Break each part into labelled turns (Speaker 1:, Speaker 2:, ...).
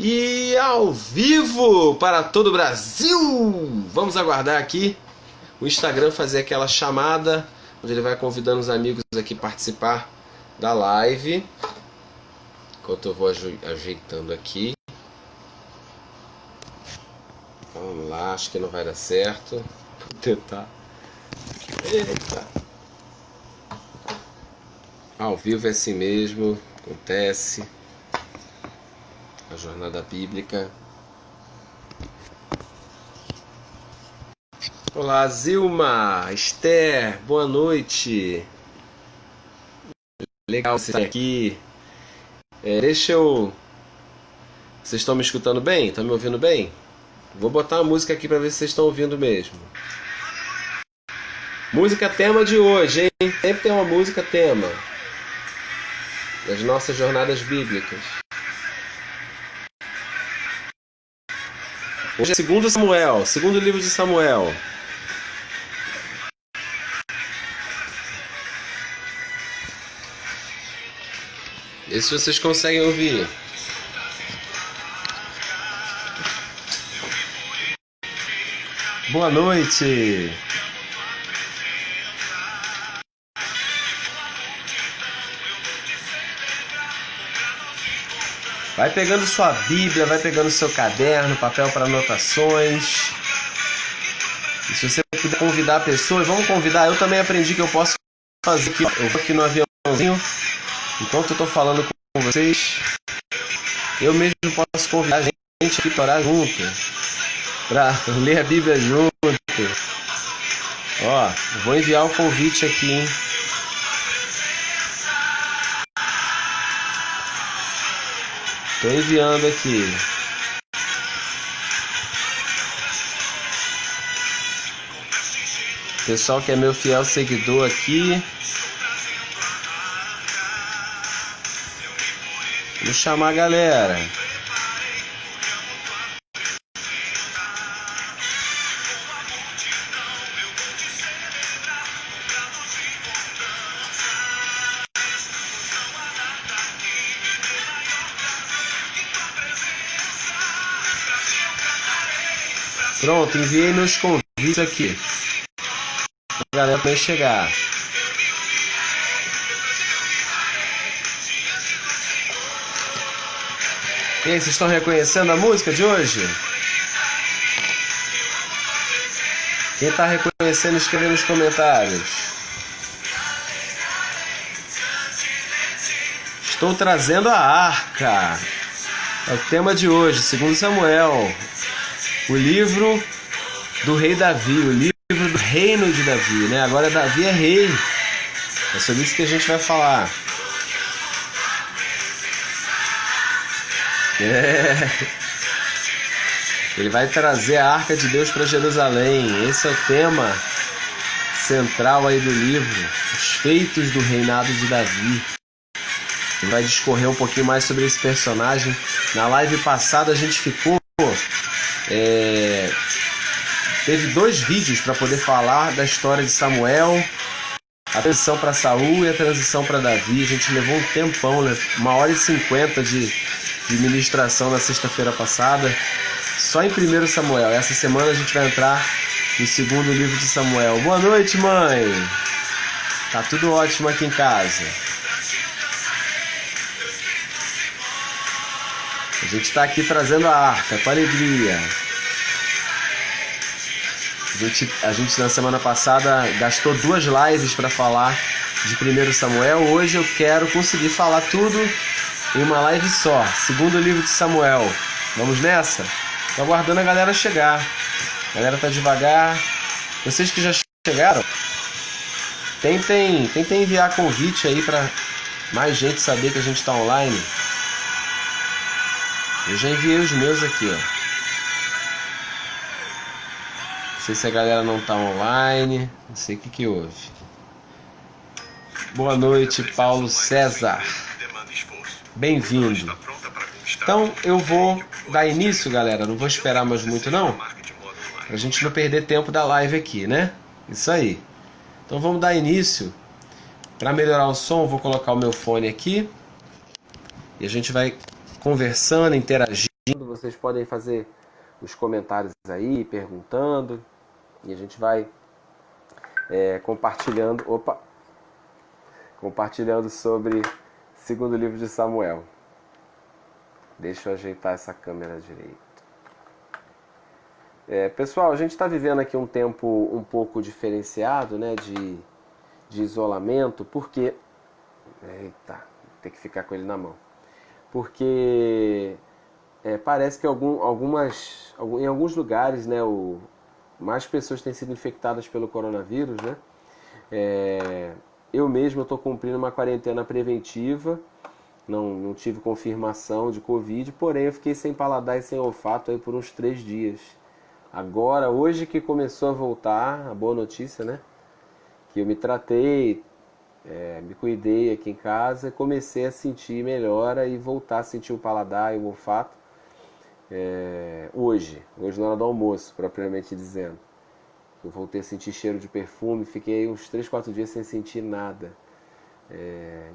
Speaker 1: E ao vivo para todo o Brasil. Vamos aguardar aqui o Instagram fazer aquela chamada onde ele vai convidando os amigos aqui a participar da live. Enquanto eu vou ajeitando aqui. Vamos lá, acho que não vai dar certo. Vou tentar. Eita. Ao vivo é assim mesmo, acontece. A jornada bíblica. Olá, Zilma, Esther, boa noite. Legal você estar aqui. Vocês estão me escutando bem? Estão me ouvindo bem? Vou botar uma música aqui para ver se vocês estão ouvindo mesmo. Música tema de hoje, hein? Sempre tem uma música tema das nossas jornadas bíblicas. Hoje é segundo livro de Samuel. Vê se vocês conseguem ouvir. Boa noite. Vai pegando sua Bíblia, vai pegando seu caderno, papel para anotações. E se você puder convidar pessoas, vamos convidar. Eu também aprendi que eu posso fazer aqui. Eu vou aqui no aviãozinho. Enquanto eu estou falando com vocês, eu mesmo posso convidar a gente aqui para orar junto, para ler a Bíblia junto. Ó, vou enviar o convite aqui, hein? Tô enviando aqui. Pessoal que é meu fiel seguidor aqui. Vou chamar a galera. Pronto, enviei meus convites aqui. A galera vai chegar. E aí, vocês estão reconhecendo a música de hoje? Quem está reconhecendo, escreve nos comentários. Estou trazendo a arca. É o tema de hoje, segundo Samuel. O livro do rei Davi, o livro do reino de Davi, né? Agora Davi é rei. É sobre isso que a gente vai falar. Ele vai trazer a arca de Deus para Jerusalém. Esse é o tema central aí do livro, os feitos do reinado de Davi. Ele vai discorrer um pouquinho mais sobre esse personagem. Na live passada a gente ficou teve 2 vídeos para poder falar da história de Samuel, a transição para Saul e a transição para Davi. A gente levou um tempão, né? 1h50 de ministração na sexta-feira passada, só em 1 Samuel. Essa semana a gente vai entrar no segundo livro de Samuel. Boa noite, mãe! Tá tudo ótimo aqui em casa. A gente está aqui trazendo a arca com alegria. A gente na semana passada gastou 2 lives para falar de 1 Samuel. Hoje eu quero conseguir falar tudo em uma live só. Segundo livro de Samuel. Vamos nessa? Tô aguardando a galera chegar. A galera tá devagar. Vocês que já chegaram, tentem enviar convite aí para mais gente saber que a gente está online. Eu já enviei os meus aqui, ó. Não sei se a galera não tá online. Não sei o que houve. Boa noite, Paulo César. Bem-vindo. Então eu vou dar início, galera. Não vou esperar mais muito não, pra gente não perder tempo da live aqui, né? Isso aí. Então vamos dar início. Para melhorar o som, vou colocar o meu fone aqui e a gente vai conversando, interagindo. Vocês podem fazer os comentários aí, perguntando, e a gente vai compartilhando sobre o segundo livro de Samuel. Deixa eu ajeitar essa câmera direito. Pessoal, a gente está vivendo aqui um tempo um pouco diferenciado, né, de isolamento, porque... Eita, tem que ficar com ele na mão. Porque parece que em alguns lugares, né, mais pessoas têm sido infectadas pelo coronavírus, né? Eu mesmo estou cumprindo uma quarentena preventiva, não tive confirmação de Covid, porém eu fiquei sem paladar e sem olfato aí por uns 3 dias. Agora, hoje que começou a voltar, a boa notícia, né? Que eu me tratei, me cuidei aqui em casa e comecei a sentir melhora e voltar a sentir o paladar e o olfato hoje na hora do almoço, propriamente dizendo. Eu voltei a sentir cheiro de perfume, fiquei uns 3, 4 dias sem sentir nada.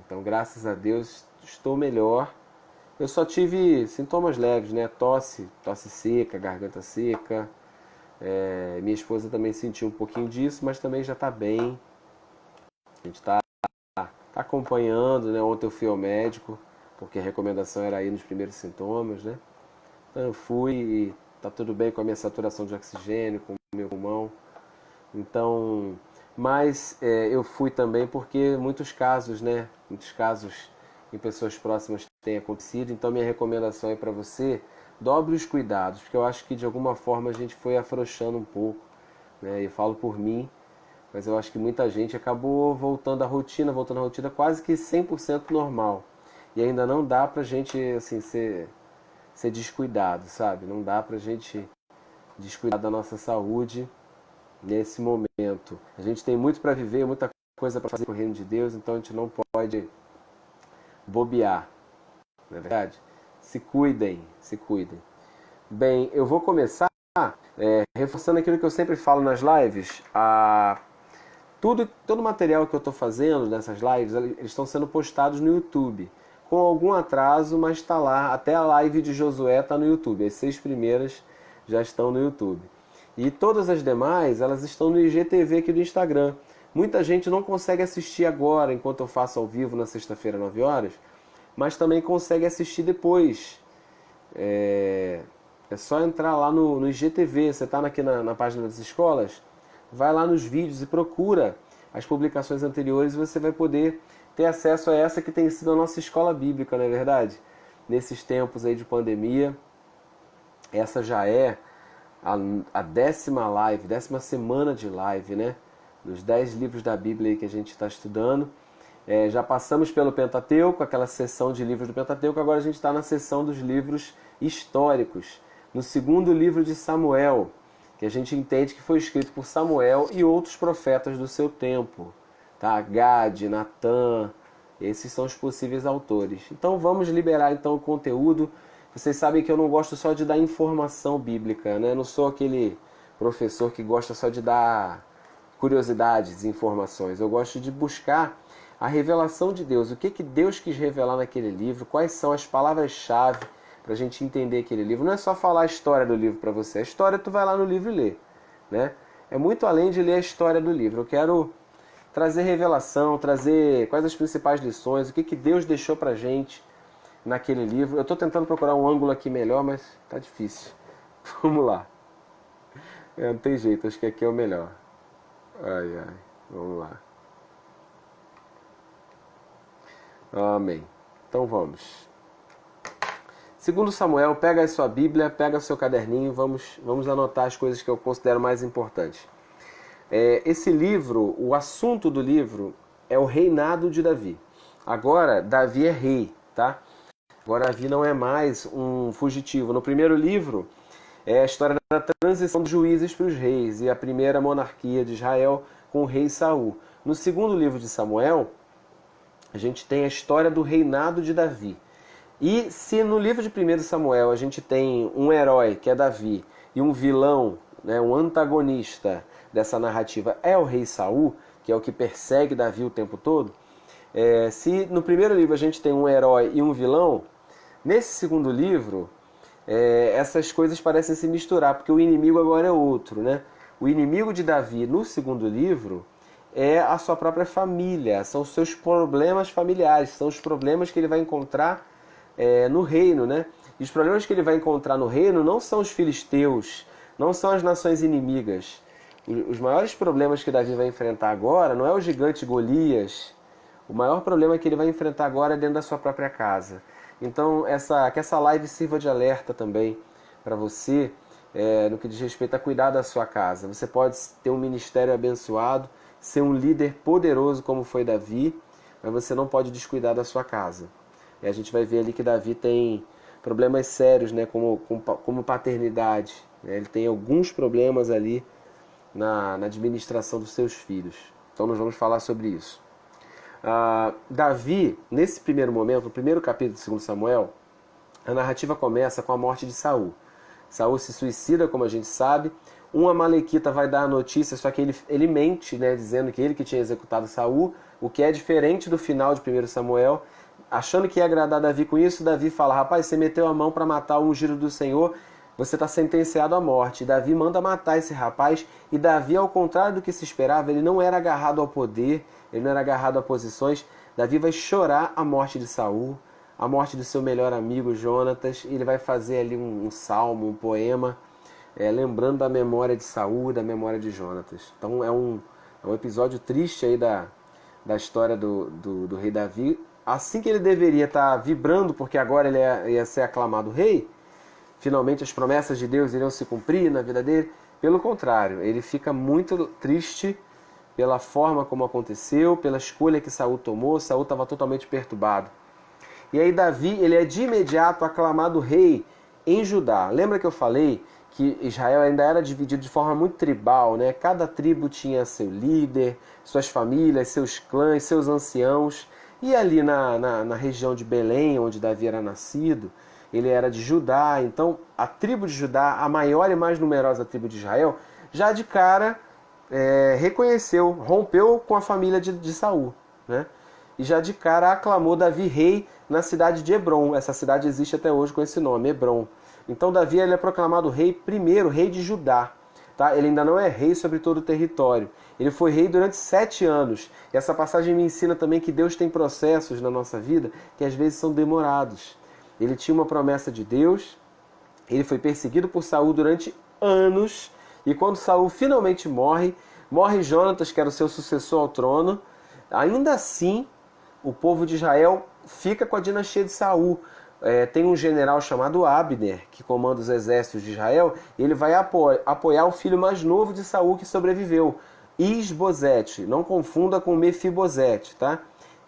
Speaker 1: Então, graças a Deus, estou melhor. Eu só tive sintomas leves, né? Tosse seca, garganta seca. Minha esposa também sentiu um pouquinho disso, mas também já está bem. A gente está acompanhando, né? Ontem eu fui ao médico, porque a recomendação era ir nos primeiros sintomas, né? Então eu fui e está tudo bem com a minha saturação de oxigênio, com o meu pulmão. Então, mas eu fui também porque muitos casos, né? Muitos casos em pessoas próximas têm acontecido. Então minha recomendação é para você, dobre os cuidados, porque eu acho que de alguma forma a gente foi afrouxando um pouco, né? Eu falo por mim, mas eu acho que muita gente acabou voltando à rotina quase que 100% normal. E ainda não dá pra gente assim, ser descuidado, sabe? Não dá pra gente descuidar da nossa saúde nesse momento. A gente tem muito para viver, muita coisa para fazer com o reino de Deus, então a gente não pode bobear, não é verdade? Se cuidem. Bem, eu vou começar reforçando aquilo que eu sempre falo nas lives. Todo o material que eu estou fazendo nessas lives, eles estão sendo postados no YouTube. Com algum atraso, mas está lá. Até a live de Josué está no YouTube. As 6 primeiras já estão no YouTube. E todas as demais, elas estão no IGTV aqui do Instagram. Muita gente não consegue assistir agora, enquanto eu faço ao vivo na sexta-feira, 9 horas, mas também consegue assistir depois. É só entrar lá no IGTV. Você está aqui na página das escolas, vai lá nos vídeos e procura as publicações anteriores e você vai poder ter acesso a essa que tem sido a nossa escola bíblica, não é verdade? Nesses tempos aí de pandemia, essa já é a 10ª live, 10ª semana de live, né? Dos 10 livros da Bíblia aí que a gente está estudando. Já passamos pelo Pentateuco, aquela sessão de livros do Pentateuco, agora a gente está na sessão dos livros históricos, no segundo livro de Samuel, que a gente entende que foi escrito por Samuel e outros profetas do seu tempo. Tá? Gade, Natã, esses são os possíveis autores. Então vamos liberar então o conteúdo. Vocês sabem que eu não gosto só de dar informação bíblica, né? Eu não sou aquele professor que gosta só de dar curiosidades, informações. Eu gosto de buscar a revelação de Deus. O que Deus quis revelar naquele livro, quais são as palavras-chave para a gente entender aquele livro. Não é só falar a história do livro para você. A história tu vai lá no livro e lê, né? É muito além de ler a história do livro. Eu quero trazer revelação, trazer quais as principais lições, o que Deus deixou pra gente naquele livro. Eu estou tentando procurar um ângulo aqui melhor, mas tá difícil. Vamos lá. Não tem jeito, acho que aqui é o melhor. Ai, vamos lá. Amém. Então vamos. Segundo Samuel, pega a sua Bíblia, pega o seu caderninho, vamos anotar as coisas que eu considero mais importantes. Esse livro, o assunto do livro é o reinado de Davi. Agora, Davi é rei, tá? Agora, Davi não é mais um fugitivo. No primeiro livro, é a história da transição dos juízes para os reis e a primeira monarquia de Israel com o rei Saul. No segundo livro de Samuel, a gente tem a história do reinado de Davi. E se no livro de 1 Samuel a gente tem um herói, que é Davi, e um vilão, né, um antagonista dessa narrativa é o rei Saul, que é o que persegue Davi o tempo todo, se no primeiro livro a gente tem um herói e um vilão, nesse segundo livro essas coisas parecem se misturar, porque o inimigo agora é outro, né? O inimigo de Davi no segundo livro é a sua própria família, são os seus problemas familiares, são os problemas que ele vai encontrar no reino, né? E os problemas que ele vai encontrar no reino não são os filisteus, não são as nações inimigas. Os maiores problemas que Davi vai enfrentar agora não é o gigante Golias. O maior problema que ele vai enfrentar agora é dentro da sua própria casa. Então, que essa live sirva de alerta também para você, no que diz respeito a cuidar da sua casa. Você pode ter um ministério abençoado, ser um líder poderoso como foi Davi, mas você não pode descuidar da sua casa. E a gente vai ver ali que Davi tem problemas sérios, né, como paternidade. Né? Ele tem alguns problemas ali na administração dos seus filhos. Então nós vamos falar sobre isso. Davi, nesse primeiro momento, no primeiro capítulo de 2 Samuel, a narrativa começa com a morte de Saul. Saul se suicida, como a gente sabe. Um amalequita vai dar a notícia, só que ele mente, né, dizendo que ele que tinha executado Saul, o que é diferente do final de 1 Samuel. Achando que ia agradar Davi com isso, Davi fala: rapaz, você meteu a mão para matar o ungido do Senhor, você está sentenciado à morte. E Davi manda matar esse rapaz, e Davi, ao contrário do que se esperava, ele não era agarrado ao poder, ele não era agarrado a posições. Davi vai chorar a morte de Saul, a morte do seu melhor amigo Jonatas, e ele vai fazer ali um salmo, um poema, lembrando da memória de Saul, da memória de Jonatas. Então é um episódio triste aí da história do rei Davi. Assim que ele deveria estar vibrando, porque agora ele ia ser aclamado rei, finalmente as promessas de Deus iriam se cumprir na vida dele. Pelo contrário, ele fica muito triste pela forma como aconteceu, pela escolha que Saul tomou. Saul estava totalmente perturbado. E aí Davi, ele é de imediato aclamado rei em Judá. Lembra que eu falei que Israel ainda era dividido de forma muito tribal, né? Cada tribo tinha seu líder, suas famílias, seus clãs, seus anciãos. E ali na região de Belém, onde Davi era nascido, ele era de Judá. Então a tribo de Judá, a maior e mais numerosa tribo de Israel, já de cara reconheceu, rompeu com a família de Saul, né? E já de cara aclamou Davi rei na cidade de Hebrom. Essa cidade existe até hoje com esse nome, Hebrom. Então Davi, ele é proclamado rei primeiro, rei de Judá. Tá? Ele ainda não é rei sobre todo o território. Ele foi rei durante 7 anos. E essa passagem me ensina também que Deus tem processos na nossa vida que às vezes são demorados. Ele tinha uma promessa de Deus, ele foi perseguido por Saul durante anos, e quando Saul finalmente morre Jonatas, que era o seu sucessor ao trono. Ainda assim, o povo de Israel fica com a dinastia de Saul. Tem um general chamado Abner, que comanda os exércitos de Israel, e ele vai apoiar o filho mais novo de Saul que sobreviveu, Isbosete. Não confunda com Mefibosete, tá?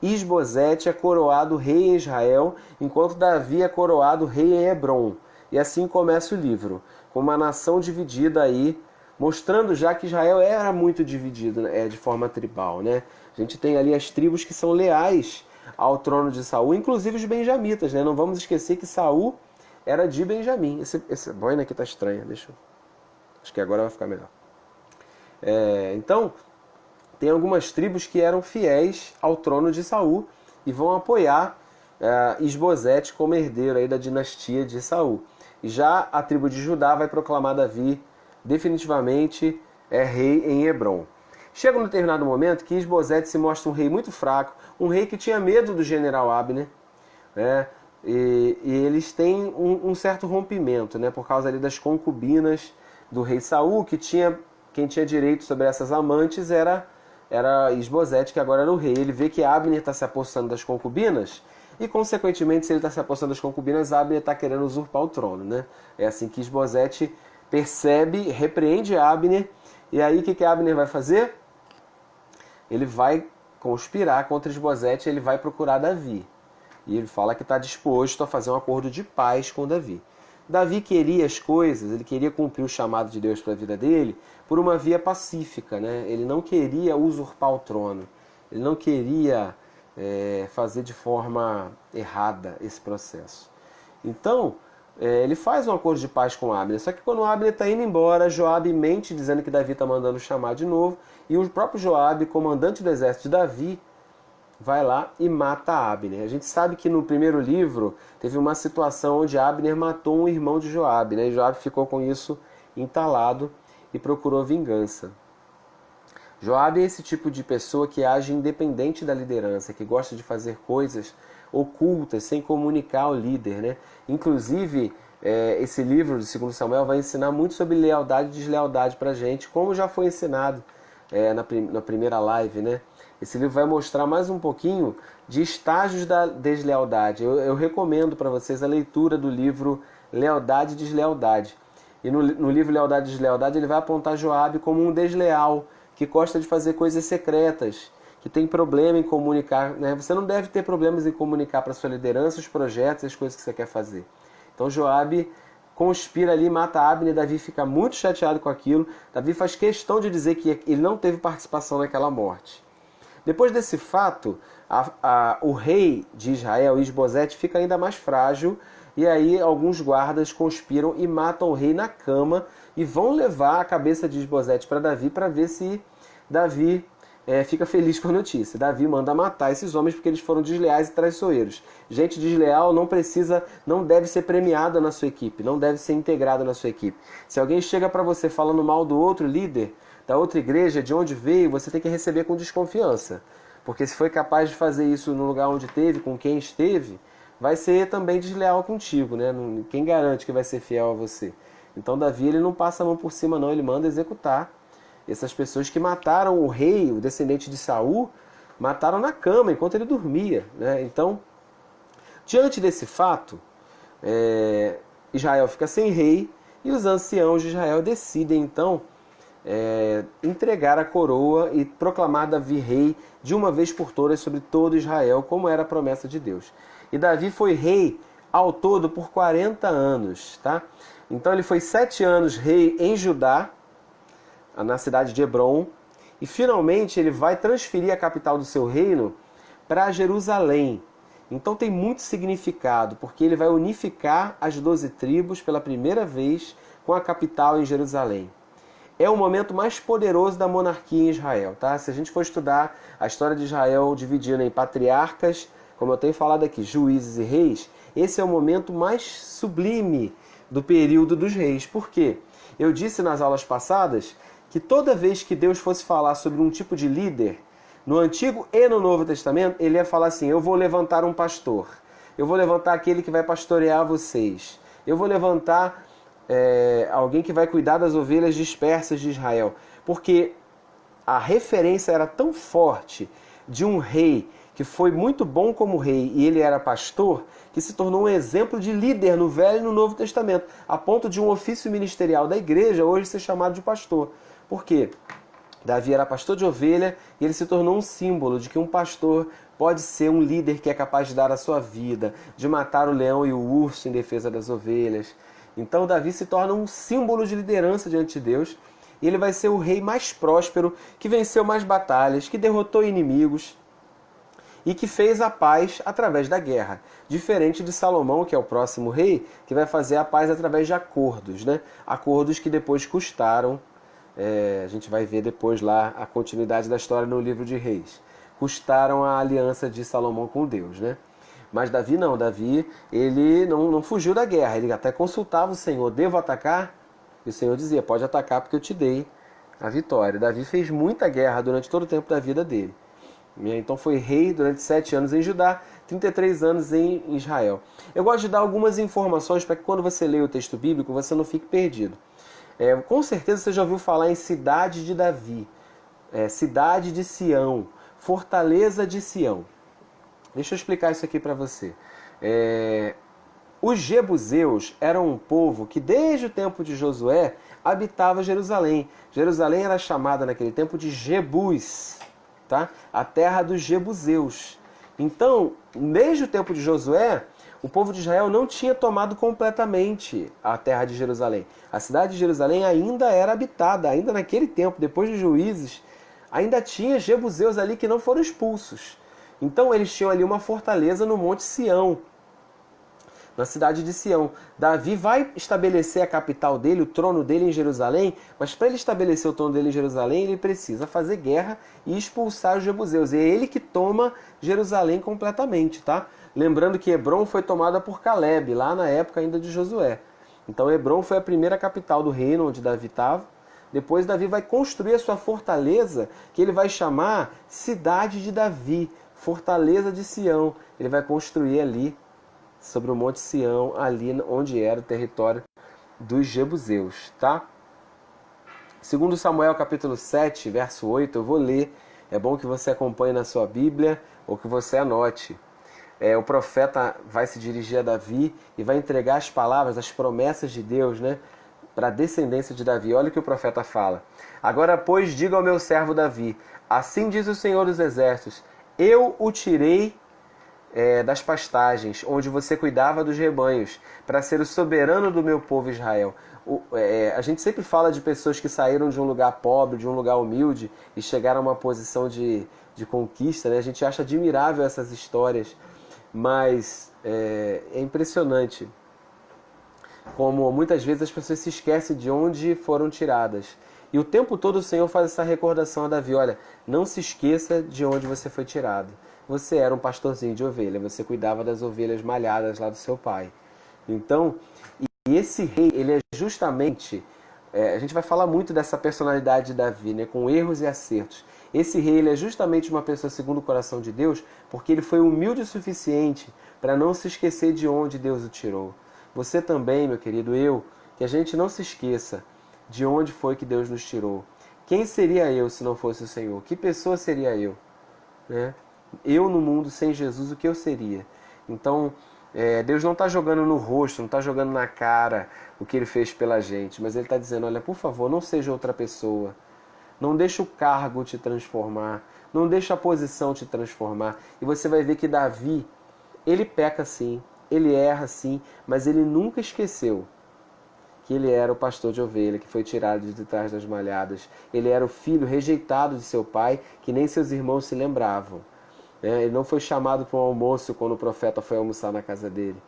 Speaker 1: Isbosete é coroado rei em Israel, enquanto Davi é coroado rei em Hebrom. E assim começa o livro, com uma nação dividida aí, mostrando já que Israel era muito dividido, de forma tribal, né? A gente tem ali as tribos que são leais ao trono de Saul, inclusive os benjamitas, né? Não vamos esquecer que Saul era de Benjamim. Essa boina aqui tá estranha, acho que agora vai ficar melhor. Então, tem algumas tribos que eram fiéis ao trono de Saul e vão apoiar Isbosete como herdeiro aí da dinastia de Saul. E já a tribo de Judá vai proclamar Davi definitivamente rei em Hebrom. Chega um determinado momento que Isbosete se mostra um rei muito fraco, um rei que tinha medo do general Abner, né? E eles têm um certo rompimento, né? Por causa ali das concubinas do rei Saul, quem tinha direito sobre essas amantes era Isbosete, que agora era o rei. Ele vê que Abner está se apossando das concubinas, e consequentemente, se ele está se apossando das concubinas, Abner está querendo usurpar o trono, né? É assim que Isbosete percebe, repreende Abner, e aí o que Abner vai fazer? Ele vai conspirar contra Isbosete, ele vai procurar Davi. E ele fala que está disposto a fazer um acordo de paz com Davi. Davi queria as coisas, ele queria cumprir o chamado de Deus para a vida dele por uma via pacífica, né? Ele não queria usurpar o trono, ele não queria fazer de forma errada esse processo. Então, ele faz um acordo de paz com Abner, só que quando Abner está indo embora, Joabe mente dizendo que Davi está mandando chamar de novo, e o próprio Joabe, comandante do exército de Davi, vai lá e mata Abner. A gente sabe que no primeiro livro teve uma situação onde Abner matou um irmão de Joabe, né? E Joabe ficou com isso entalado e procurou vingança. Joabe é esse tipo de pessoa que age independente da liderança, que gosta de fazer coisas ocultas, sem comunicar ao líder, né? Inclusive, esse livro de 2 Samuel vai ensinar muito sobre lealdade e deslealdade pra gente, como já foi ensinado na primeira live, né? Esse livro vai mostrar mais um pouquinho de estágios da deslealdade. Eu recomendo para vocês a leitura do livro Lealdade e Deslealdade. E no livro Lealdade e Deslealdade ele vai apontar Joabe como um desleal, que gosta de fazer coisas secretas, que tem problema em comunicar, né? Você não deve ter problemas em comunicar para sua liderança os projetos e as coisas que você quer fazer. Então Joabe conspira ali, mata Abner, Davi fica muito chateado com aquilo. Davi faz questão de dizer que ele não teve participação naquela morte. Depois desse fato, o rei de Israel, Isbosete, fica ainda mais frágil, e aí alguns guardas conspiram e matam o rei na cama e vão levar a cabeça de Isbosete para Davi para ver se Davi fica feliz com a notícia. Davi manda matar esses homens porque eles foram desleais e traiçoeiros. Gente desleal não deve ser premiada na sua equipe, não deve ser integrada na sua equipe. Se alguém chega para você falando mal do outro líder, da outra igreja, de onde veio, você tem que receber com desconfiança. Porque se foi capaz de fazer isso no lugar onde teve, com quem esteve, vai ser também desleal contigo, né? Quem garante que vai ser fiel a você? Então Davi ele não passa a mão por cima não, ele manda executar essas pessoas que mataram o rei, o descendente de Saul, mataram na cama enquanto ele dormia, né? Então, diante desse fato, Israel fica sem rei e os anciãos de Israel decidem então entregar a coroa e proclamar Davi rei de uma vez por todas sobre todo Israel, como era a promessa de Deus. E Davi foi rei ao todo por 40 anos, tá? Então ele foi 7 anos rei em Judá, na cidade de Hebrom, e finalmente ele vai transferir a capital do seu reino para Jerusalém. Então tem muito significado, porque ele vai unificar as 12 tribos pela primeira vez com a capital em Jerusalém. É o momento mais poderoso da monarquia em Israel, tá? Se a gente for estudar a história de Israel dividida em patriarcas, como eu tenho falado aqui, juízes e reis, esse é o momento mais sublime do período dos reis. Por quê? Eu disse nas aulas passadas que toda vez que Deus fosse falar sobre um tipo de líder, no Antigo e no Novo Testamento, ele ia falar assim: eu vou levantar um pastor, eu vou levantar aquele que vai pastorear vocês, eu vou levantar alguém que vai cuidar das ovelhas dispersas de Israel. Porque a referência era tão forte de um rei que foi muito bom como rei e ele era pastor, que se tornou um exemplo de líder no Velho e no Novo Testamento, a ponto de um ofício ministerial da igreja hoje ser chamado de pastor. Por quê? Davi era pastor de ovelha e ele se tornou um símbolo de que um pastor pode ser um líder que é capaz de dar a sua vida, de matar o leão e o urso em defesa das ovelhas. Então Davi se torna um símbolo de liderança diante de Deus e ele vai ser o rei mais próspero, que venceu mais batalhas, que derrotou inimigos e que fez a paz através da guerra. Diferente de Salomão, que é o próximo rei, que vai fazer a paz através de acordos, né? Acordos que depois custaram, a gente vai ver depois lá a continuidade da história no livro de Reis, custaram a aliança de Salomão com Deus, né? Mas Davi não, Davi ele não fugiu da guerra, ele até consultava o Senhor: devo atacar? E o Senhor dizia: pode atacar porque eu te dei a vitória. Davi fez muita guerra durante todo o tempo da vida dele. Então foi rei durante 7 anos em Judá, 33 anos em Israel. Eu gosto de dar algumas informações para que quando você lê o texto bíblico você não fique perdido. Com certeza você já ouviu falar em cidade de Davi, cidade de Sião, fortaleza de Sião. Deixa eu explicar isso aqui para você. Os jebuseus eram um povo que desde o tempo de Josué habitava Jerusalém. Jerusalém era chamada naquele tempo de Jebus, tá? A terra dos jebuseus. Então, desde o tempo de Josué, o povo de Israel não tinha tomado completamente a terra de Jerusalém. A cidade de Jerusalém ainda era habitada, ainda naquele tempo, depois de Juízes, ainda tinha jebuseus ali que não foram expulsos. Então eles tinham ali uma fortaleza no Monte Sião. na cidade de Sião. Davi vai estabelecer a capital dele, o trono dele em Jerusalém, mas para ele estabelecer o trono dele em Jerusalém, ele precisa fazer guerra e expulsar os jebuseus. E é ele que toma Jerusalém completamente, tá? Lembrando que Hebron foi tomada por Caleb, lá na época ainda de Josué. Então Hebron foi a primeira capital do reino onde Davi estava. Depois Davi vai construir a sua fortaleza, que ele vai chamar Cidade de Davi, Fortaleza de Sião. Ele vai construir ali, sobre o Monte Sião, ali onde era o território dos jebuseus, tá? Segundo Samuel capítulo 7, verso 8, eu vou ler. É bom que você acompanhe na sua Bíblia ou que você anote. O profeta vai se dirigir a Davi e vai entregar as palavras, as promessas de Deus, né, para a descendência de Davi. Olha o que o profeta fala. Agora, pois, diga ao meu servo Davi, assim diz o Senhor dos Exércitos, eu o tirei das pastagens, onde você cuidava dos rebanhos, para ser o soberano do meu povo Israel. A gente sempre fala de pessoas que saíram de um lugar pobre, de um lugar humilde, e chegaram a uma posição de conquista, né? A gente acha admirável essas histórias, mas é impressionante como muitas vezes as pessoas se esquecem de onde foram tiradas. E o tempo todo o Senhor faz essa recordação a Davi, olha, não se esqueça de onde você foi tirado. Você era um pastorzinho de ovelha, você cuidava das ovelhas malhadas lá do seu pai. Então, e esse rei, ele é justamente, a gente vai falar muito dessa personalidade de Davi, né, com erros e acertos. Esse rei, ele é justamente uma pessoa segundo o coração de Deus, porque ele foi humilde o suficiente para não se esquecer de onde Deus o tirou. Você também, meu querido, que a gente não se esqueça de onde foi que Deus nos tirou. Quem seria eu se não fosse o Senhor? Que pessoa seria eu? Né? Eu no mundo sem Jesus, o que eu seria? Então, Deus não está jogando no rosto, não está jogando na cara o que Ele fez pela gente, mas Ele está dizendo, olha, por favor, não seja outra pessoa. Não deixa o cargo te transformar, não deixa a posição te transformar. E você vai ver que Davi, ele peca sim, ele erra sim, mas ele nunca esqueceu que ele era o pastor de ovelha, que foi tirado de trás das malhadas. Ele era o filho rejeitado de seu pai, que nem seus irmãos se lembravam. Ele não foi chamado para um almoço quando o profeta foi almoçar na casa dele.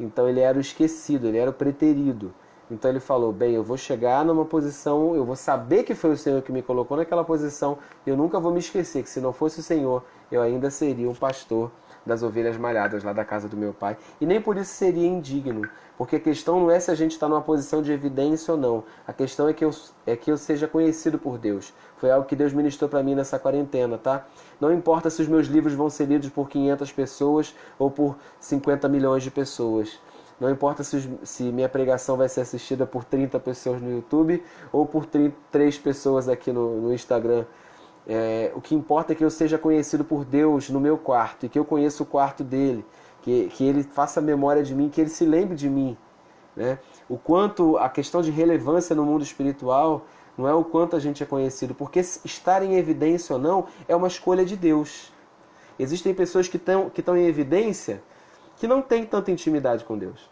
Speaker 1: Então ele era o esquecido, ele era o preterido. Então ele falou, bem, eu vou chegar numa posição, eu vou saber que foi o Senhor que me colocou naquela posição, e eu nunca vou me esquecer que se não fosse o Senhor, eu ainda seria um pastor das ovelhas malhadas lá da casa do meu pai. E nem por isso seria indigno, porque a questão não é se a gente está numa posição de evidência ou não. A questão é que eu seja conhecido por Deus. Foi algo que Deus ministrou para mim nessa quarentena, tá? Não importa se os meus livros vão ser lidos por 500 pessoas ou por 50 milhões de pessoas. Não importa se minha pregação vai ser assistida por 30 pessoas no YouTube ou por 3 pessoas aqui no Instagram. O que importa é que eu seja conhecido por Deus no meu quarto e que eu conheça o quarto dele, que ele faça memória de mim, que ele se lembre de mim. Né? O quanto a questão de relevância no mundo espiritual não é o quanto a gente é conhecido, porque estar em evidência ou não é uma escolha de Deus. Existem pessoas que estão em evidência que não têm tanta intimidade com Deus.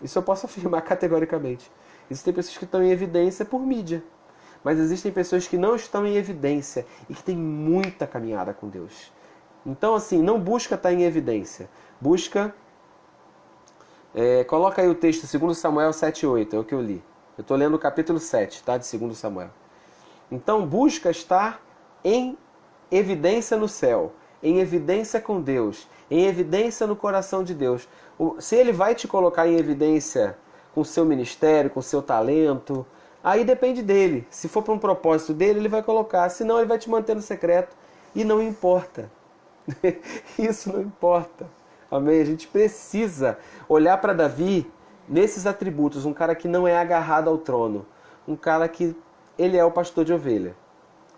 Speaker 1: Isso eu posso afirmar categoricamente. Existem pessoas que estão em evidência por mídia. Mas existem pessoas que não estão em evidência e que têm muita caminhada com Deus. Então, assim, não busca estar em evidência. Busca... coloca aí o texto, 2 Samuel 7,8, é o que eu li. Eu estou lendo o capítulo 7, tá, de 2 Samuel. Então, busca estar em evidência no céu, em evidência com Deus, em evidência no coração de Deus. Se Ele vai te colocar em evidência com o seu ministério, com o seu talento... Aí depende dele. Se for para um propósito dele, ele vai colocar. Senão, ele vai te manter no secreto. E não importa. Isso não importa. Amém? A gente precisa olhar para Davi nesses atributos. Um cara que não é agarrado ao trono. Um cara que ele é o pastor de ovelha.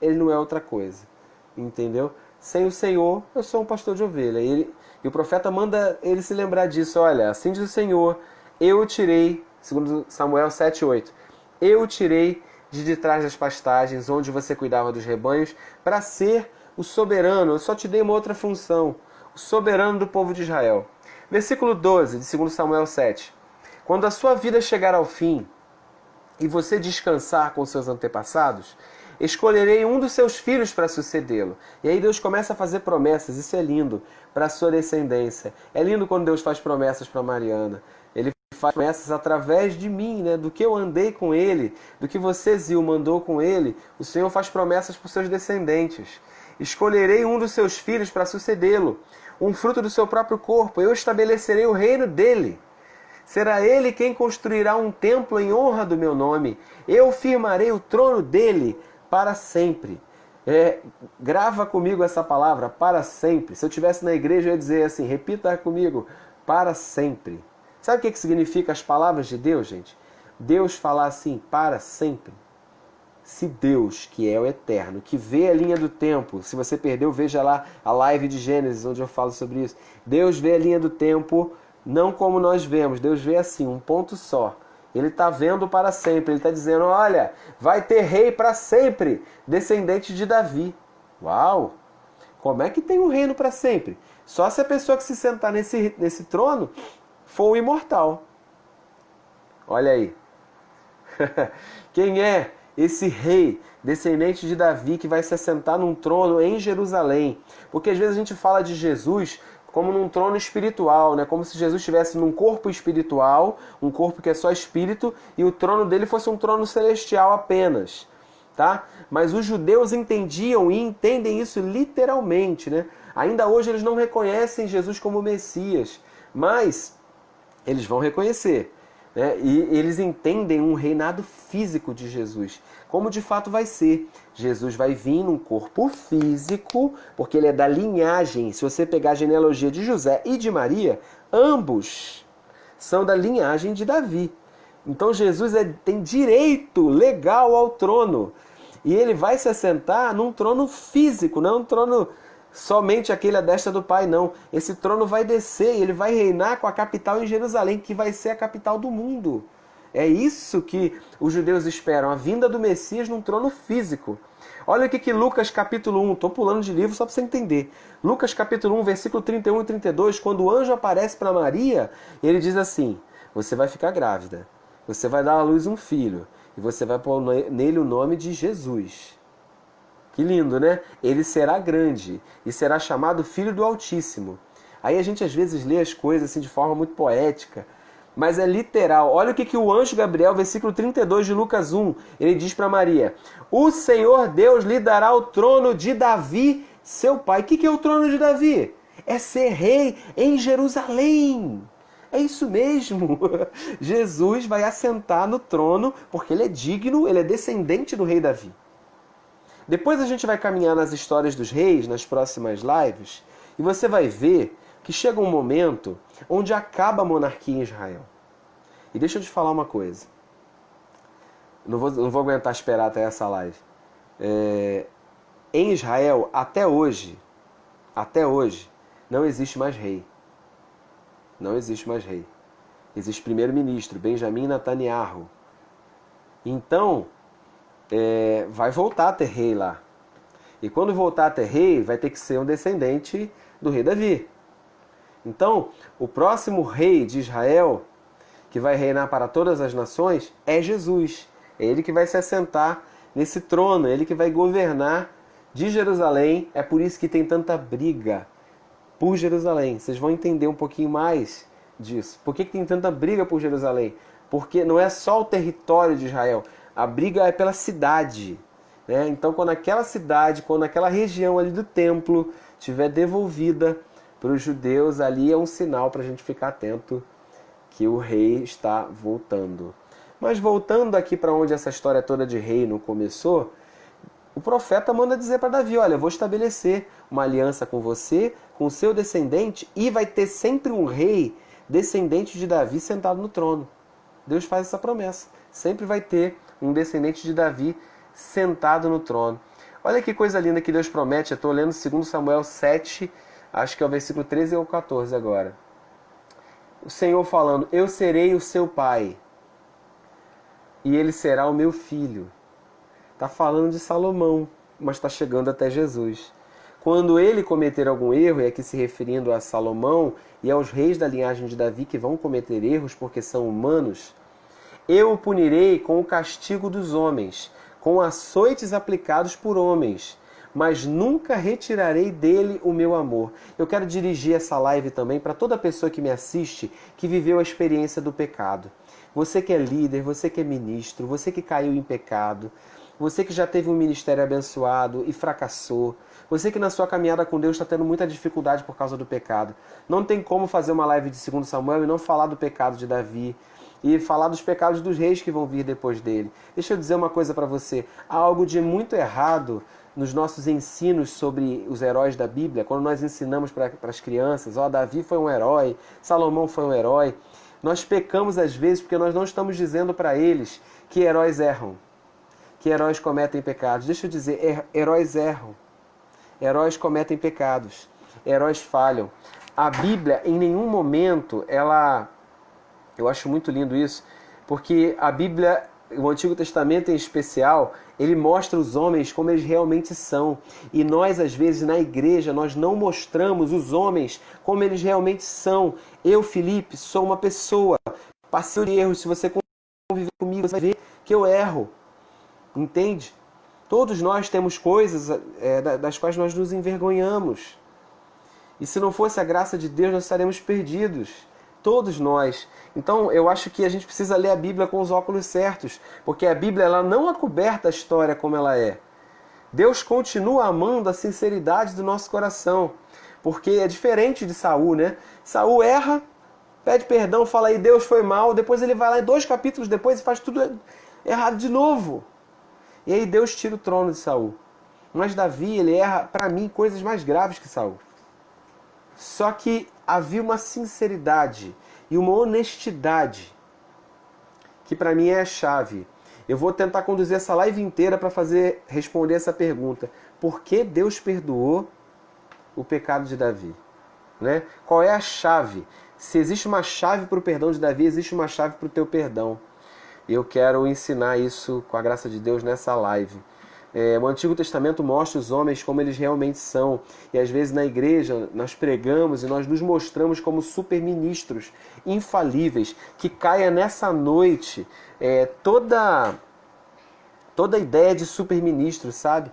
Speaker 1: Ele não é outra coisa. Entendeu? Sem o Senhor, eu sou um pastor de ovelha. E o profeta manda ele se lembrar disso. Olha, assim diz o Senhor, eu o tirei, segundo Samuel 7,8. Eu o tirei de trás das pastagens, onde você cuidava dos rebanhos, para ser o soberano. Eu só te dei uma outra função. O soberano do povo de Israel. Versículo 12, de 2 Samuel 7. Quando a sua vida chegar ao fim, e você descansar com seus antepassados, escolherei um dos seus filhos para sucedê-lo. E aí Deus começa a fazer promessas, isso é lindo, para a sua descendência. É lindo quando Deus faz promessas para Mariana. Ele faz promessas através de mim, né? Do que eu andei com ele, do que você, Zilma, andou com ele. O Senhor faz promessas para os seus descendentes. Escolherei um dos seus filhos para sucedê-lo, um fruto do seu próprio corpo. Eu estabelecerei o reino dele. Será ele quem construirá um templo em honra do meu nome. Eu firmarei o trono dele para sempre. Grava comigo essa palavra, para sempre. Se eu estivesse na igreja, eu ia dizer assim, repita comigo, para sempre. Sabe o que significa as palavras de Deus, gente? Deus falar assim, para sempre. Se Deus, que é o eterno, que vê a linha do tempo, se você perdeu, veja lá a live de Gênesis, onde eu falo sobre isso. Deus vê a linha do tempo não como nós vemos, Deus vê assim, um ponto só. Ele está vendo para sempre, ele está dizendo, olha, vai ter rei para sempre, descendente de Davi. Uau! Como é que tem um reino para sempre? Só se a pessoa que se sentar nesse trono for o imortal. Olha aí. Quem é esse rei, descendente de Davi, que vai se assentar num trono em Jerusalém? Porque às vezes a gente fala de Jesus como num trono espiritual, né? Como se Jesus estivesse num corpo espiritual, um corpo que é só espírito, e o trono dele fosse um trono celestial apenas. Tá? Mas os judeus entendiam e entendem isso literalmente, né? Ainda hoje eles não reconhecem Jesus como Messias, mas eles vão reconhecer, né? E eles entendem um reinado físico de Jesus, como de fato vai ser. Jesus vai vir num corpo físico, porque ele é da linhagem. Se você pegar a genealogia de José e de Maria, ambos são da linhagem de Davi. Então Jesus tem direito legal ao trono. E ele vai se assentar num trono físico, não um trono somente aquele à destra do Pai, não. Esse trono vai descer e ele vai reinar com a capital em Jerusalém, que vai ser a capital do mundo. É isso que os judeus esperam, a vinda do Messias num trono físico. Olha o que Lucas capítulo 1, estou pulando de livro só para você entender. Lucas capítulo 1, versículo 31 e 32, quando o anjo aparece para Maria, ele diz assim, você vai ficar grávida, você vai dar à luz um filho, e você vai pôr nele o nome de Jesus. Que lindo, né? Ele será grande e será chamado Filho do Altíssimo. Aí a gente às vezes lê as coisas assim de forma muito poética, mas é literal. Olha o que o anjo Gabriel, versículo 32 de Lucas 1, ele diz para Maria, o Senhor Deus lhe dará o trono de Davi, seu pai. O que é o trono de Davi? É ser rei em Jerusalém. É isso mesmo. Jesus vai assentar no trono porque ele é digno, ele é descendente do rei Davi. Depois a gente vai caminhar nas histórias dos reis, nas próximas lives, e você vai ver que chega um momento onde acaba a monarquia em Israel. E deixa eu te falar uma coisa. Não vou aguentar esperar até essa live. Em Israel, até hoje, não existe mais rei. Não existe mais rei. Existe primeiro-ministro, Benjamin Netanyahu. Então, vai voltar a ter rei lá. E quando voltar a ter rei, vai ter que ser um descendente do rei Davi. Então, o próximo rei de Israel, que vai reinar para todas as nações, é Jesus. É ele que vai se assentar nesse trono, é ele que vai governar de Jerusalém. É por isso que tem tanta briga por Jerusalém. Vocês vão entender um pouquinho mais disso. Por que tem tanta briga por Jerusalém? Porque não é só o território de Israel. A briga é pela cidade, né? Então, quando aquela cidade, quando aquela região ali do templo estiver devolvida para os judeus, ali é um sinal para a gente ficar atento que o rei está voltando. Mas voltando aqui para onde essa história toda de reino começou, o profeta manda dizer para Davi, olha, eu vou estabelecer uma aliança com você, com o seu descendente, e vai ter sempre um rei descendente de Davi sentado no trono. Deus faz essa promessa. Sempre vai ter um descendente de Davi sentado no trono. Olha que coisa linda que Deus promete. Eu estou lendo 2 Samuel 7, acho que é o versículo 13 ou 14 agora. O Senhor falando, eu serei o seu pai, e ele será o meu filho. Está falando de Salomão, mas está chegando até Jesus. Quando ele cometer algum erro, e aqui se referindo a Salomão e aos reis da linhagem de Davi que vão cometer erros porque são humanos, eu o punirei com o castigo dos homens, com açoites aplicados por homens, mas nunca retirarei dele o meu amor. Eu quero dirigir essa live também para toda pessoa que me assiste que viveu a experiência do pecado. Você que é líder, você que é ministro, você que caiu em pecado, você que já teve um ministério abençoado e fracassou, você que na sua caminhada com Deus está tendo muita dificuldade por causa do pecado. Não tem como fazer uma live de 2 Samuel e não falar do pecado de Davi e falar dos pecados dos reis que vão vir depois dele. Deixa eu dizer uma coisa para você. Há algo de muito errado nos nossos ensinos sobre os heróis da Bíblia, quando nós ensinamos para as crianças, Davi foi um herói, Salomão foi um herói. Nós pecamos às vezes porque nós não estamos dizendo para eles que heróis erram, que heróis cometem pecados. Deixa eu dizer, heróis erram, heróis cometem pecados, heróis falham. A Bíblia, em nenhum momento, eu acho muito lindo isso, porque a Bíblia, o Antigo Testamento em especial, ele mostra os homens como eles realmente são. E nós, às vezes, na igreja, nós não mostramos os homens como eles realmente são. Eu, Felipe, sou uma pessoa, passei de erros. Se você conviver comigo, você vai ver que eu erro. Entende? Todos nós temos coisas das quais nós nos envergonhamos. E se não fosse a graça de Deus, nós estaremos perdidos. Todos nós. Então, eu acho que a gente precisa ler a Bíblia com os óculos certos, porque a Bíblia ela não acoberta a história como ela é. Deus continua amando a sinceridade do nosso coração, porque é diferente de Saul, né? Saul erra, pede perdão, fala aí, Deus foi mal, depois ele vai lá 2 capítulos depois e faz tudo errado de novo. E aí Deus tira o trono de Saul. Mas Davi, ele erra, para mim, coisas mais graves que Saul. Só que havia uma sinceridade e uma honestidade que para mim é a chave. Eu vou tentar conduzir essa live inteira para responder essa pergunta. Por que Deus perdoou o pecado de Davi? Né? Qual é a chave? Se existe uma chave para o perdão de Davi, existe uma chave para o teu perdão. Eu quero ensinar isso com a graça de Deus nessa live. O Antigo Testamento mostra os homens como eles realmente são. E às vezes na igreja nós pregamos e nós nos mostramos como superministros infalíveis. Que caia nessa noite toda ideia de superministro, sabe?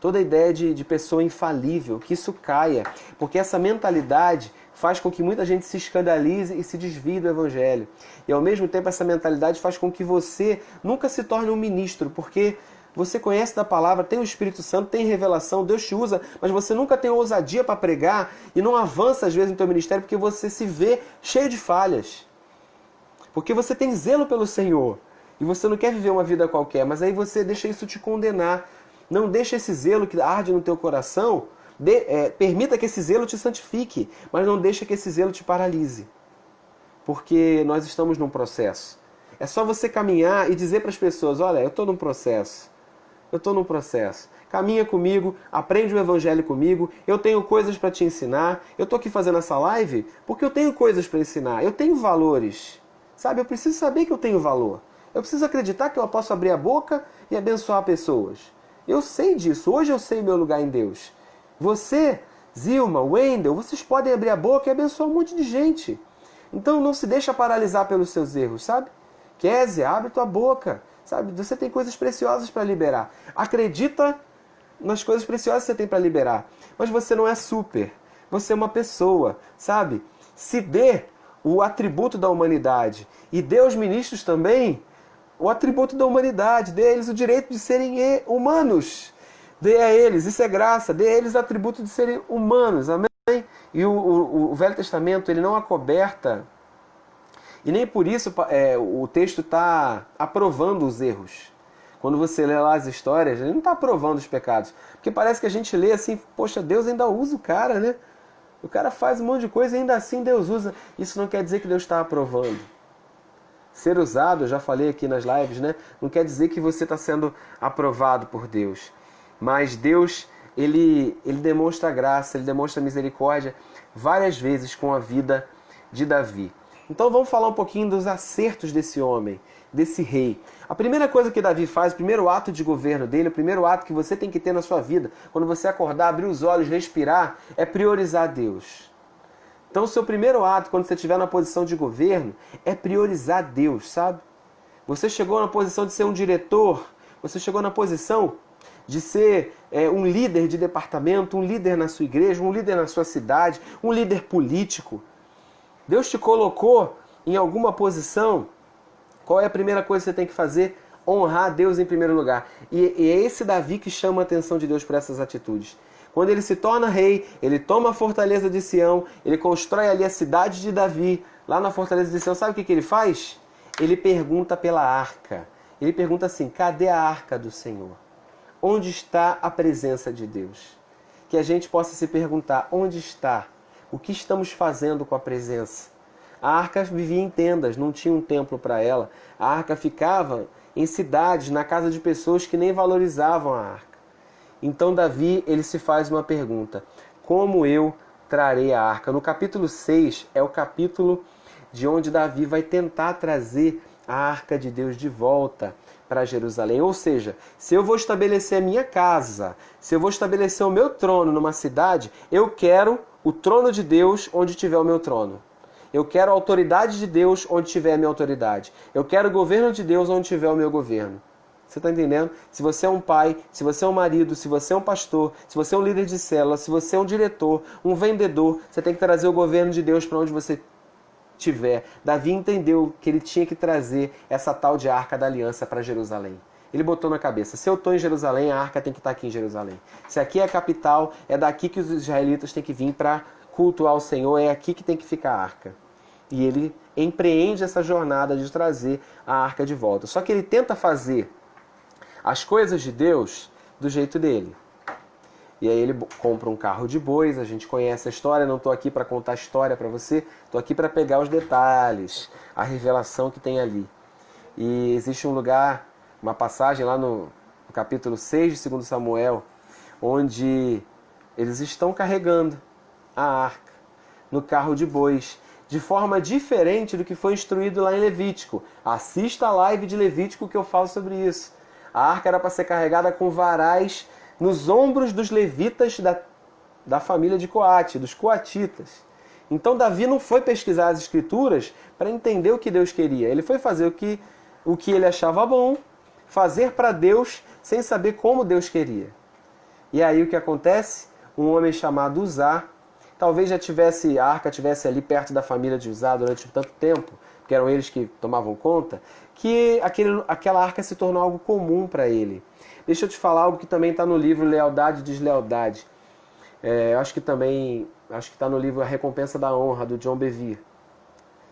Speaker 1: Toda ideia de pessoa infalível, que isso caia. Porque essa mentalidade faz com que muita gente se escandalize e se desvie do Evangelho. E ao mesmo tempo essa mentalidade faz com que você nunca se torne um ministro, porque você conhece da palavra, tem o Espírito Santo, tem revelação, Deus te usa, mas você nunca tem ousadia para pregar e não avança às vezes no teu ministério porque você se vê cheio de falhas. Porque você tem zelo pelo Senhor e você não quer viver uma vida qualquer, mas aí você deixa isso te condenar. Não deixa esse zelo que arde no teu coração, permita que esse zelo te santifique, mas não deixa que esse zelo te paralise. Porque nós estamos num processo. É só você caminhar e dizer para as pessoas, olha, eu estou num processo. Eu estou num processo. Caminha comigo, aprende o Evangelho comigo, eu tenho coisas para te ensinar. Eu estou aqui fazendo essa live porque eu tenho coisas para ensinar. Eu tenho valores. Sabe, eu preciso saber que eu tenho valor. Eu preciso acreditar que eu posso abrir a boca e abençoar pessoas. Eu sei disso. Hoje eu sei meu lugar em Deus. Você, Zilma, Wendel, vocês podem abrir a boca e abençoar um monte de gente. Então não se deixa paralisar pelos seus erros, sabe? Kézia, abre tua boca. Sabe? Você tem coisas preciosas para liberar. Acredita nas coisas preciosas que você tem para liberar. Mas você não é super. Você é uma pessoa, sabe? Se dê o atributo da humanidade. E dê aos ministros também o atributo da humanidade. Dê a eles o direito de serem humanos. Dê a eles, isso é graça. Dê a eles o atributo de serem humanos. Amém? E o Velho Testamento, ele não acoberta. E nem por isso o texto está aprovando os erros. Quando você lê lá as histórias, ele não está aprovando os pecados. Porque parece que a gente lê assim, poxa, Deus ainda usa o cara, né? O cara faz um monte de coisa e ainda assim Deus usa. Isso não quer dizer que Deus está aprovando. Ser usado, eu já falei aqui nas lives, né? Não quer dizer que você está sendo aprovado por Deus. Mas Deus, ele demonstra graça, ele demonstra misericórdia várias vezes com a vida de Davi. Então vamos falar um pouquinho dos acertos desse homem, desse rei. A primeira coisa que Davi faz, o primeiro ato de governo dele, o primeiro ato que você tem que ter na sua vida, quando você acordar, abrir os olhos, respirar, é priorizar Deus. Então o seu primeiro ato, quando você estiver na posição de governo, é priorizar Deus, sabe? Você chegou na posição de ser um diretor, Você chegou na posição de ser um líder de departamento, um líder na sua igreja, um líder na sua cidade, um líder político. Deus te colocou em alguma posição. Qual é a primeira coisa que você tem que fazer? Honrar a Deus em primeiro lugar. E é esse Davi que chama a atenção de Deus para essas atitudes. Quando ele se torna rei, ele toma a fortaleza de Sião, ele constrói ali a cidade de Davi, lá na fortaleza de Sião. Sabe o que ele faz? Ele pergunta pela arca. Ele pergunta assim, cadê a arca do Senhor? Onde está a presença de Deus? Que a gente possa se perguntar, onde está? O que estamos fazendo com a presença? A arca vivia em tendas, não tinha um templo para ela. A arca ficava em cidades, na casa de pessoas que nem valorizavam a arca. Então Davi, ele se faz uma pergunta, como eu trarei a arca? No capítulo 6 é o capítulo de onde Davi vai tentar trazer a arca de Deus de volta para Jerusalém. Ou seja, se eu vou estabelecer a minha casa, se eu vou estabelecer o meu trono numa cidade, eu quero o trono de Deus onde tiver o meu trono. Eu quero a autoridade de Deus onde tiver a minha autoridade. Eu quero o governo de Deus onde tiver o meu governo. Você está entendendo? Se você é um pai, se você é um marido, se você é um pastor, se você é um líder de célula, se você é um diretor, um vendedor, você tem que trazer o governo de Deus para onde você tiver. Davi entendeu que ele tinha que trazer essa tal de Arca da Aliança para Jerusalém. Ele botou na cabeça, se eu estou em Jerusalém, a arca tem que estar aqui em Jerusalém. Se aqui é a capital, é daqui que os israelitas têm que vir para cultuar o Senhor, é aqui que tem que ficar a arca. E ele empreende essa jornada de trazer a arca de volta. Só que ele tenta fazer as coisas de Deus do jeito dele. E aí ele compra um carro de bois, a gente conhece a história, não estou aqui para contar a história para você, estou aqui para pegar os detalhes, a revelação que tem ali. E existe um lugar, uma passagem lá no capítulo 6 de 2 Samuel, onde eles estão carregando a arca no carro de bois, de forma diferente do que foi instruído lá em Levítico. Assista a live de Levítico que eu falo sobre isso. A arca era para ser carregada com varais nos ombros dos levitas da família de Coate, dos coatitas. Então Davi não foi pesquisar as escrituras para entender o que Deus queria. Ele foi fazer o que ele achava bom, fazer para Deus sem saber como Deus queria. E aí o que acontece? Um homem chamado Uzá, talvez já tivesse, a arca tivesse ali perto da família de Uzá durante tanto tempo, porque eram eles que tomavam conta, que aquela arca se tornou algo comum para ele. Deixa eu te falar algo que também está no livro Lealdade e Deslealdade. Acho que está no livro A Recompensa da Honra, do John Bevere.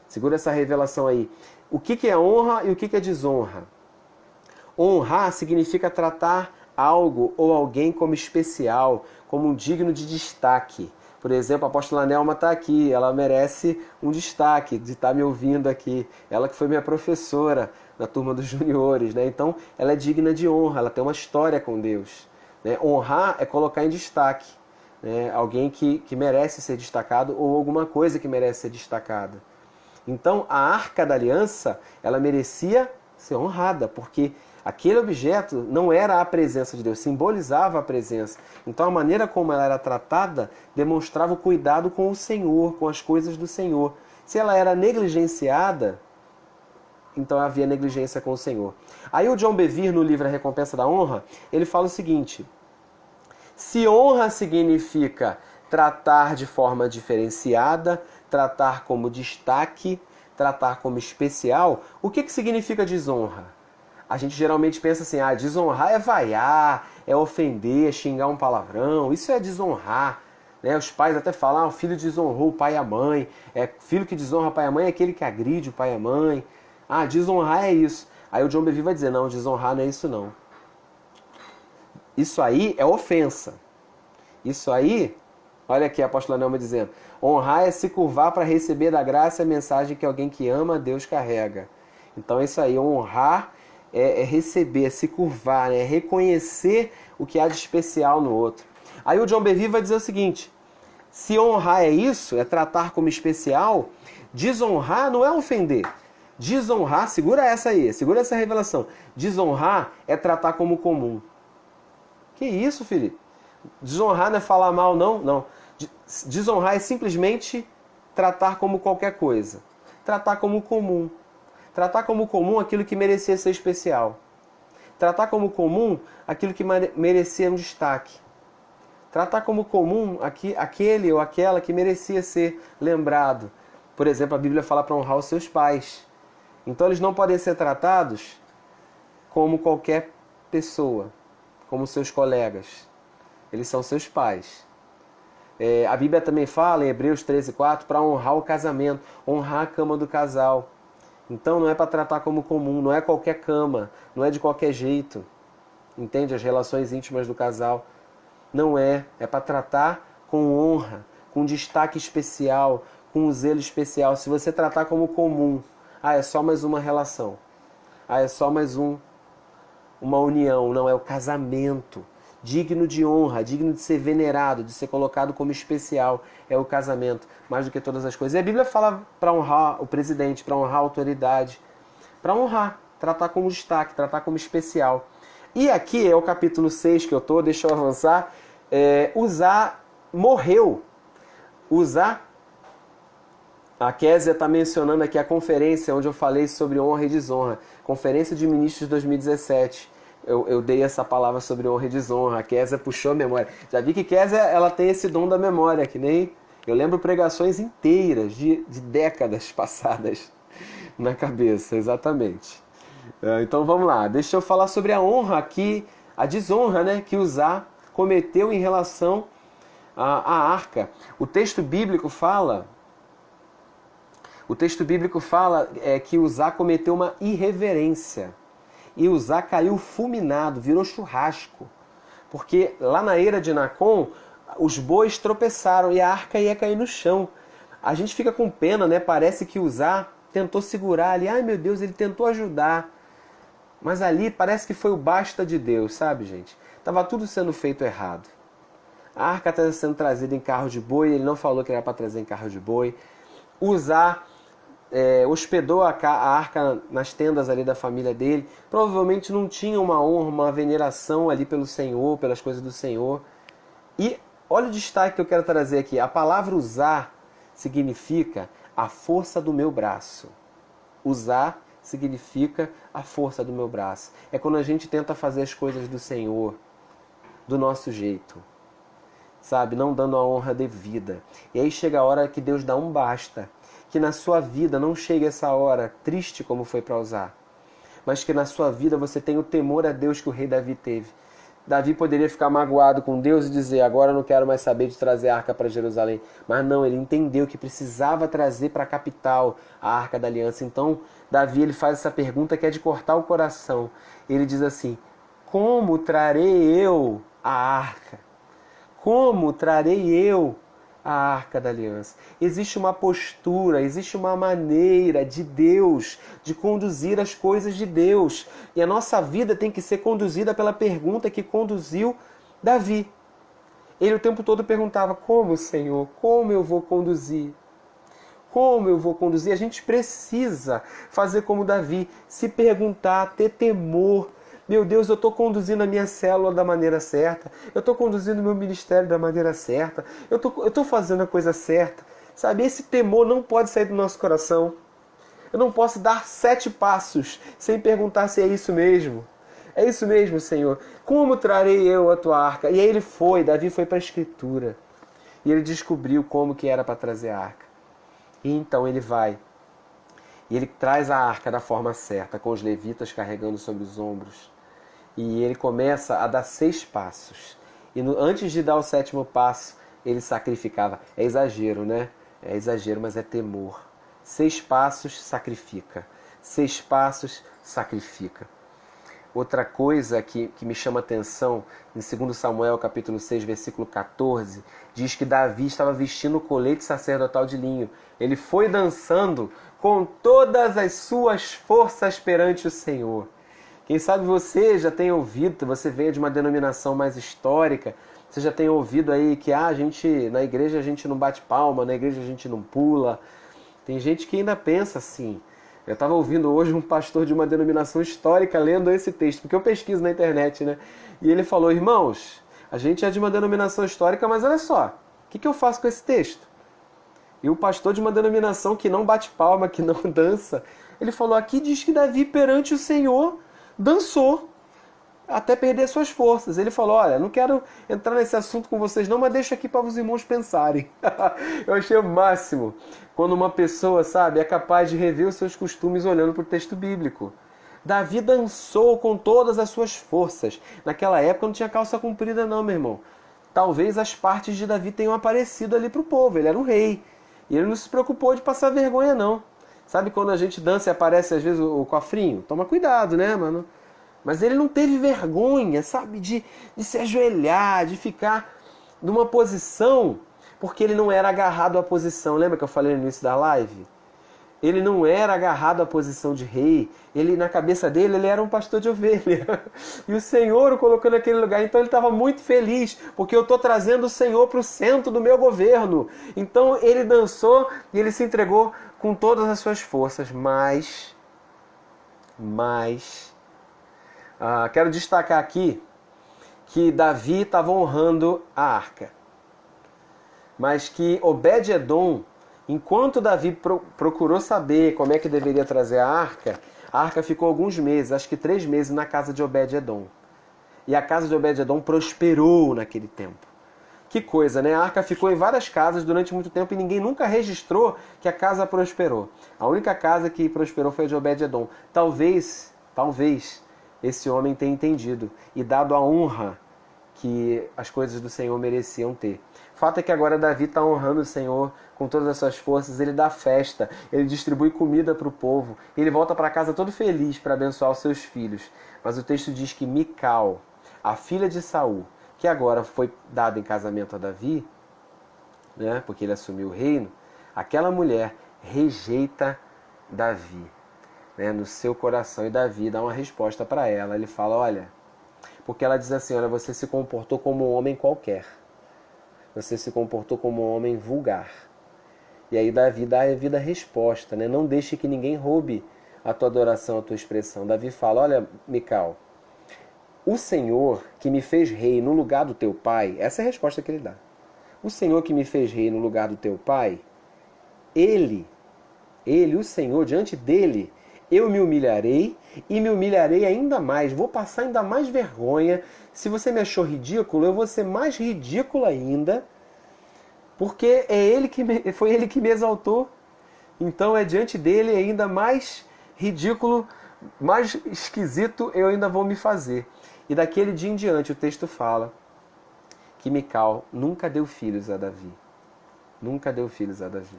Speaker 1: Segura essa revelação aí. O que é honra e o que é desonra? Honrar significa tratar algo ou alguém como especial, como um digno de destaque. Por exemplo, a apóstola Nelma está aqui, ela merece um destaque de estar me ouvindo aqui. Ela que foi minha professora na turma dos juniores, né? Então ela é digna de honra, ela tem uma história com Deus. Né? Honrar é colocar em destaque, né? Alguém que merece ser destacado ou alguma coisa que merece ser destacada. Então a Arca da Aliança, ela merecia ser honrada, porque aquele objeto não era a presença de Deus, simbolizava a presença. Então a maneira como ela era tratada demonstrava o cuidado com o Senhor, com as coisas do Senhor. Se ela era negligenciada, então havia negligência com o Senhor. Aí o John Bevere, no livro A Recompensa da Honra, ele fala o seguinte: se honra significa tratar de forma diferenciada, tratar como destaque, tratar como especial, o que significa desonra? A gente geralmente pensa assim, desonrar é vaiar, é ofender, é xingar um palavrão, isso é desonrar. Né? Os pais até falam, o filho desonrou o pai e a mãe, filho que desonra o pai e a mãe é aquele que agride o pai e a mãe. Desonrar é isso. Aí o John Bevere vai dizer, não, desonrar não é isso não. Isso aí é ofensa. Isso aí, olha aqui a apóstola Nelma dizendo, honrar é se curvar para receber da graça a mensagem que alguém que ama a Deus carrega. Então é isso aí, honrar é receber, é se curvar, é reconhecer o que há de especial no outro. Aí o John Bevere vai dizer o seguinte, se honrar é isso, é tratar como especial, desonrar não é ofender. Desonrar, segura essa aí, segura essa revelação. Desonrar é tratar como comum. Que isso, Felipe? Desonrar não é falar mal, não? Não. Desonrar é simplesmente tratar como qualquer coisa. Tratar como comum. Tratar como comum aquilo que merecia ser especial. Tratar como comum aquilo que merecia um destaque. Tratar como comum aquele ou aquela que merecia ser lembrado. Por exemplo, a Bíblia fala para honrar os seus pais. Então eles não podem ser tratados como qualquer pessoa, como seus colegas. Eles são seus pais. A Bíblia também fala em Hebreus 13:4 para honrar o casamento, honrar a cama do casal. Então não é para tratar como comum, não é qualquer cama, não é de qualquer jeito. Entende? As relações íntimas do casal. Não é para tratar com honra, com destaque especial, com um zelo especial. Se você tratar como comum, é só mais uma relação. É só mais uma união. Não, é o casamento. Digno de honra, digno de ser venerado, de ser colocado como especial. É o casamento, mais do que todas as coisas. E a Bíblia fala para honrar o presidente, para honrar a autoridade, para honrar, tratar como destaque, tratar como especial. E aqui é o capítulo 6 que eu estou, deixa eu avançar. Uzá morreu. Uzá, a Kézia está mencionando aqui a conferência onde eu falei sobre honra e desonra. Conferência de Ministros de 2017. Eu dei essa palavra sobre honra e desonra. A Kézia puxou a memória. Já vi que Kézia ela tem esse dom da memória, que nem eu lembro pregações inteiras de décadas passadas na cabeça, exatamente. Então vamos lá, deixa eu falar sobre a honra aqui, a desonra, né, que Uzá cometeu em relação à arca. O texto bíblico fala que Uzá cometeu uma irreverência. E Uzá caiu fulminado, virou churrasco. Porque lá na eira de Nacon, os bois tropeçaram e a arca ia cair no chão. A gente fica com pena, né? Parece que Uzá tentou segurar ali. Ai meu Deus, ele tentou ajudar. Mas ali parece que foi o basta de Deus, sabe, gente? Estava tudo sendo feito errado. A arca estava sendo trazida em carro de boi, ele não falou que era para trazer em carro de boi. Uzá hospedou a arca nas tendas ali da família dele. Provavelmente não tinha uma honra, uma veneração ali pelo Senhor, pelas coisas do Senhor. E olha o destaque que eu quero trazer aqui. A palavra Uzá significa a força do meu braço. Uzá significa a força do meu braço. É quando a gente tenta fazer as coisas do Senhor do nosso jeito, sabe? Não dando a honra devida. E aí chega a hora que Deus dá um basta. Que na sua vida não chegue essa hora triste como foi para Uzá, mas que na sua vida você tenha o temor a Deus que o rei Davi teve. Davi poderia ficar magoado com Deus e dizer, agora eu não quero mais saber de trazer a arca para Jerusalém. Mas não, ele entendeu que precisava trazer para a capital a arca da aliança. Então, Davi ele faz essa pergunta que é de cortar o coração. Ele diz assim, como trarei eu a arca? Como trarei eu a arca da aliança? Existe uma postura, existe uma maneira de Deus, de conduzir as coisas de Deus. E a nossa vida tem que ser conduzida pela pergunta que conduziu Davi. Ele o tempo todo perguntava, como, Senhor? Como eu vou conduzir? Como eu vou conduzir? A gente precisa fazer como Davi, se perguntar, ter temor. Meu Deus, eu estou conduzindo a minha célula da maneira certa. Eu estou conduzindo o meu ministério da maneira certa. Eu estou fazendo a coisa certa. Sabe, esse temor não pode sair do nosso coração. Eu não posso dar 7 passos sem perguntar se é isso mesmo. É isso mesmo, Senhor. Como trarei eu a tua arca? E aí Davi foi para a Escritura. E ele descobriu como que era para trazer a arca. E então ele vai. E ele traz a arca da forma certa, com os levitas carregando sobre os ombros. E ele começa a dar 6 passos. E antes de dar o 7º passo, ele sacrificava. É exagero, né? É exagero, mas é temor. 6 passos, sacrifica. 6 passos, sacrifica. Outra coisa que me chama a atenção, em 2 Samuel, capítulo 6, versículo 14, diz que Davi estava vestindo o colete sacerdotal de linho. Ele foi dançando com todas as suas forças perante o Senhor. Quem sabe você já tem ouvido, você veio de uma denominação mais histórica, você já tem ouvido aí que na igreja a gente não bate palma, na igreja a gente não pula. Tem gente que ainda pensa assim. Eu estava ouvindo hoje um pastor de uma denominação histórica lendo esse texto, porque eu pesquiso na internet, né? E ele falou, irmãos, a gente é de uma denominação histórica, mas olha só, o que eu faço com esse texto? E o pastor de uma denominação que não bate palma, que não dança, ele falou, aqui diz que Davi perante o Senhor dançou. até perder suas forças. Ele falou, olha, não quero entrar nesse assunto com vocês não, mas deixa aqui para os irmãos pensarem. Eu achei o máximo quando uma pessoa, sabe, é capaz de rever os seus costumes olhando para o texto bíblico. Davi dançou com todas as suas forças. Naquela época não tinha calça comprida não, meu irmão. Talvez as partes de Davi tenham aparecido ali para o povo. Ele era um rei. E ele não se preocupou de passar vergonha não. Sabe quando a gente dança e aparece às vezes o cofrinho? Toma cuidado, né, mano? Mas ele não teve vergonha, sabe, de se ajoelhar, de ficar numa posição, porque ele não era agarrado à posição. Lembra que eu falei no início da live? Ele não era agarrado à posição de rei. Ele, na cabeça dele, ele era um pastor de ovelha. E o Senhor o colocou naquele lugar. Então ele estava muito feliz, porque eu estou trazendo o Senhor para o centro do meu governo. Então ele dançou e ele se entregou com todas as suas forças. Mas quero destacar aqui que Davi estava honrando a arca. Mas que Obed-Edom, enquanto Davi procurou saber como é que deveria trazer a arca ficou alguns meses, acho que 3 meses, na casa de Obed-Edom. E a casa de Obed-Edom prosperou naquele tempo. Que coisa, né? A arca ficou em várias casas durante muito tempo e ninguém nunca registrou que a casa prosperou. A única casa que prosperou foi a de Obed-Edom. Talvez esse homem tenha entendido e dado a honra que as coisas do Senhor mereciam ter. O fato é que agora Davi está honrando o Senhor com todas as suas forças, ele dá festa, ele distribui comida para o povo, ele volta para casa todo feliz para abençoar os seus filhos. Mas o texto diz que Mical, a filha de Saul, que agora foi dada em casamento a Davi, né, porque ele assumiu o reino, aquela mulher rejeita Davi, né, no seu coração, e Davi dá uma resposta para ela. Ele fala, olha, porque ela diz assim, olha, você se comportou como um homem qualquer, você se comportou como um homem vulgar. E aí Davi dá a devida resposta, né? Não deixe que ninguém roube a tua adoração, a tua expressão. Davi fala, olha, Mical, o Senhor que me fez rei no lugar do teu pai, essa é a resposta que ele dá. O Senhor que me fez rei no lugar do teu pai, ele, o Senhor, diante dele, eu me humilharei e me humilharei ainda mais. Vou passar ainda mais vergonha. Se você me achou ridículo, eu vou ser mais ridículo ainda, porque foi ele que me exaltou. Então é diante dele ainda mais ridículo, mais esquisito eu ainda vou me fazer. E daquele dia em diante o texto fala que Mical nunca deu filhos a Davi. Nunca deu filhos a Davi.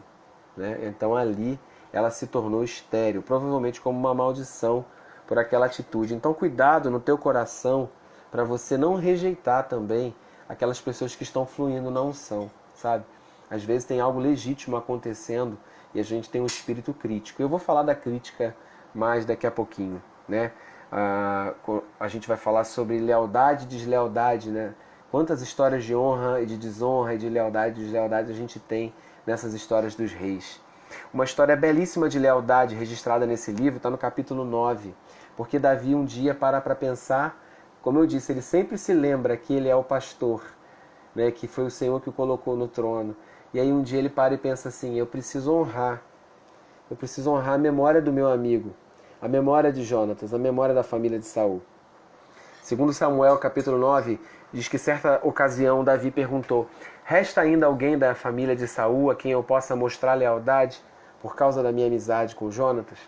Speaker 1: Né? Então ali ela se tornou estéril, provavelmente como uma maldição por aquela atitude. Então cuidado no teu coração para você não rejeitar também aquelas pessoas que estão fluindo na unção, sabe? Às vezes tem algo legítimo acontecendo e a gente tem um espírito crítico. Eu vou falar da crítica mais daqui a pouquinho, né? A gente vai falar sobre lealdade e deslealdade, né? Quantas histórias de honra e de desonra e de lealdade e deslealdade a gente tem nessas histórias dos reis. Uma história belíssima de lealdade registrada nesse livro está no capítulo 9, porque Davi um dia para pensar, como eu disse, ele sempre se lembra que ele é o pastor, né, que foi o Senhor que o colocou no trono. E aí um dia ele para e pensa assim, eu preciso honrar a memória do meu amigo, a memória de Jonatas, a memória da família de Saul. Segundo Samuel, capítulo 9, diz que certa ocasião Davi perguntou, resta ainda alguém da família de Saul a quem eu possa mostrar lealdade por causa da minha amizade com Jonatas?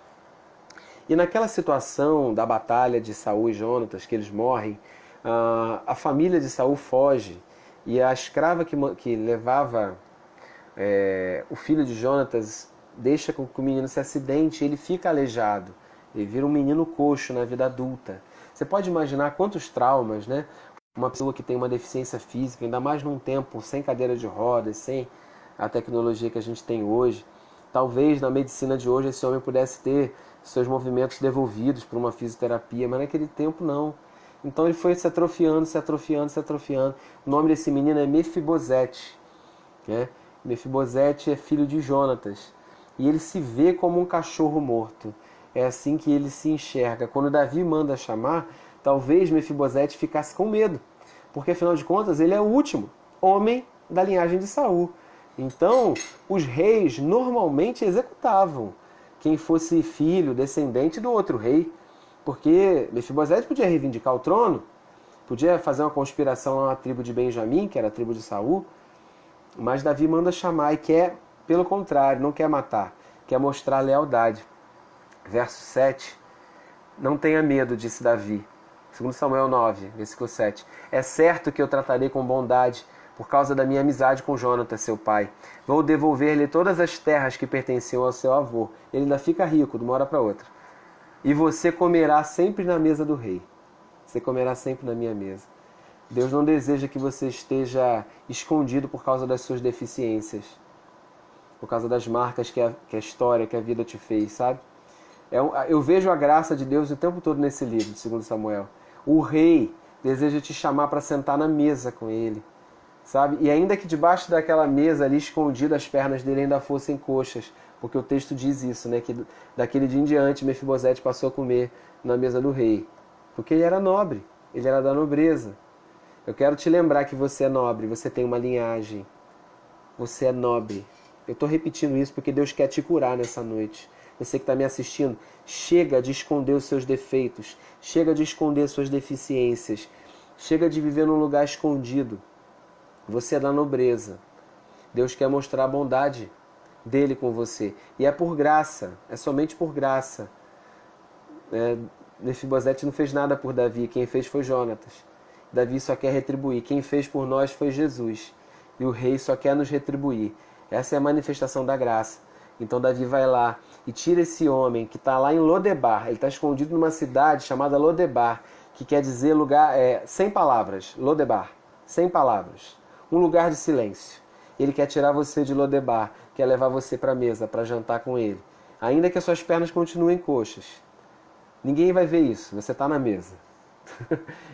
Speaker 1: E naquela situação da batalha de Saul e Jonatas, que eles morrem, a família de Saul foge e a escrava que levava o filho de Jonatas deixa com que o menino se acidente e ele fica aleijado. Ele vira um menino coxo na vida adulta. Você pode imaginar quantos traumas, né? Uma pessoa que tem uma deficiência física, ainda mais num tempo sem cadeira de rodas, sem a tecnologia que a gente tem hoje. Talvez na medicina de hoje esse homem pudesse ter seus movimentos devolvidos por uma fisioterapia, mas naquele tempo não. Então ele foi se atrofiando. O nome desse menino é Mefibosete, né? Mefibosete é filho de Jonatas. E ele se vê como um cachorro morto. É assim que ele se enxerga. Quando Davi manda chamar, talvez Mefibosete ficasse com medo, porque afinal de contas ele é o último homem da linhagem de Saul. Então os reis normalmente executavam quem fosse filho, descendente do outro rei. Porque Mefibosete podia reivindicar o trono, podia fazer uma conspiração lá na tribo de Benjamim, que era a tribo de Saul, mas Davi manda chamar e quer, pelo contrário, não quer matar, quer mostrar lealdade. Verso 7, não tenha medo, disse Davi. 2 Samuel 9, versículo 7. É certo que eu tratarei com bondade por causa da minha amizade com Jonatas, seu pai. Vou devolver-lhe todas as terras que pertenciam ao seu avô. Ele ainda fica rico de uma hora para outra. E você comerá sempre na mesa do rei. Você comerá sempre na minha mesa. Deus não deseja que você esteja escondido por causa das suas deficiências, por causa das marcas que a história, que a vida te fez, sabe? Eu vejo a graça de Deus o tempo todo nesse livro, de 2 Samuel. O rei deseja te chamar para sentar na mesa com ele, sabe? E ainda que debaixo daquela mesa ali, escondido, as pernas dele ainda fossem coxas, porque o texto diz isso, né? Que daquele dia em diante, Mefibosete passou a comer na mesa do rei, porque ele era nobre, ele era da nobreza. Eu quero te lembrar que você é nobre, você tem uma linhagem, você é nobre. Eu estou repetindo isso porque Deus quer te curar nessa noite. Você que está me assistindo, chega de esconder os seus defeitos, chega de esconder suas deficiências, chega de viver num lugar escondido. Você é da nobreza. Deus quer mostrar a bondade dele com você. E é por graça, é somente por graça. Mefibosete não fez nada por Davi, quem fez foi Jonatas. Davi só quer retribuir, quem fez por nós foi Jesus. E o rei só quer nos retribuir. Essa é a manifestação da graça. Então Davi vai lá e tira esse homem que está lá em Lodebar. Ele está escondido numa cidade chamada Lodebar, que quer dizer lugar, sem palavras. Lodebar, sem palavras. Um lugar de silêncio. Ele quer tirar você de Lodebar, quer levar você para a mesa, para jantar com ele. Ainda que as suas pernas continuem coxas. Ninguém vai ver isso, você está na mesa.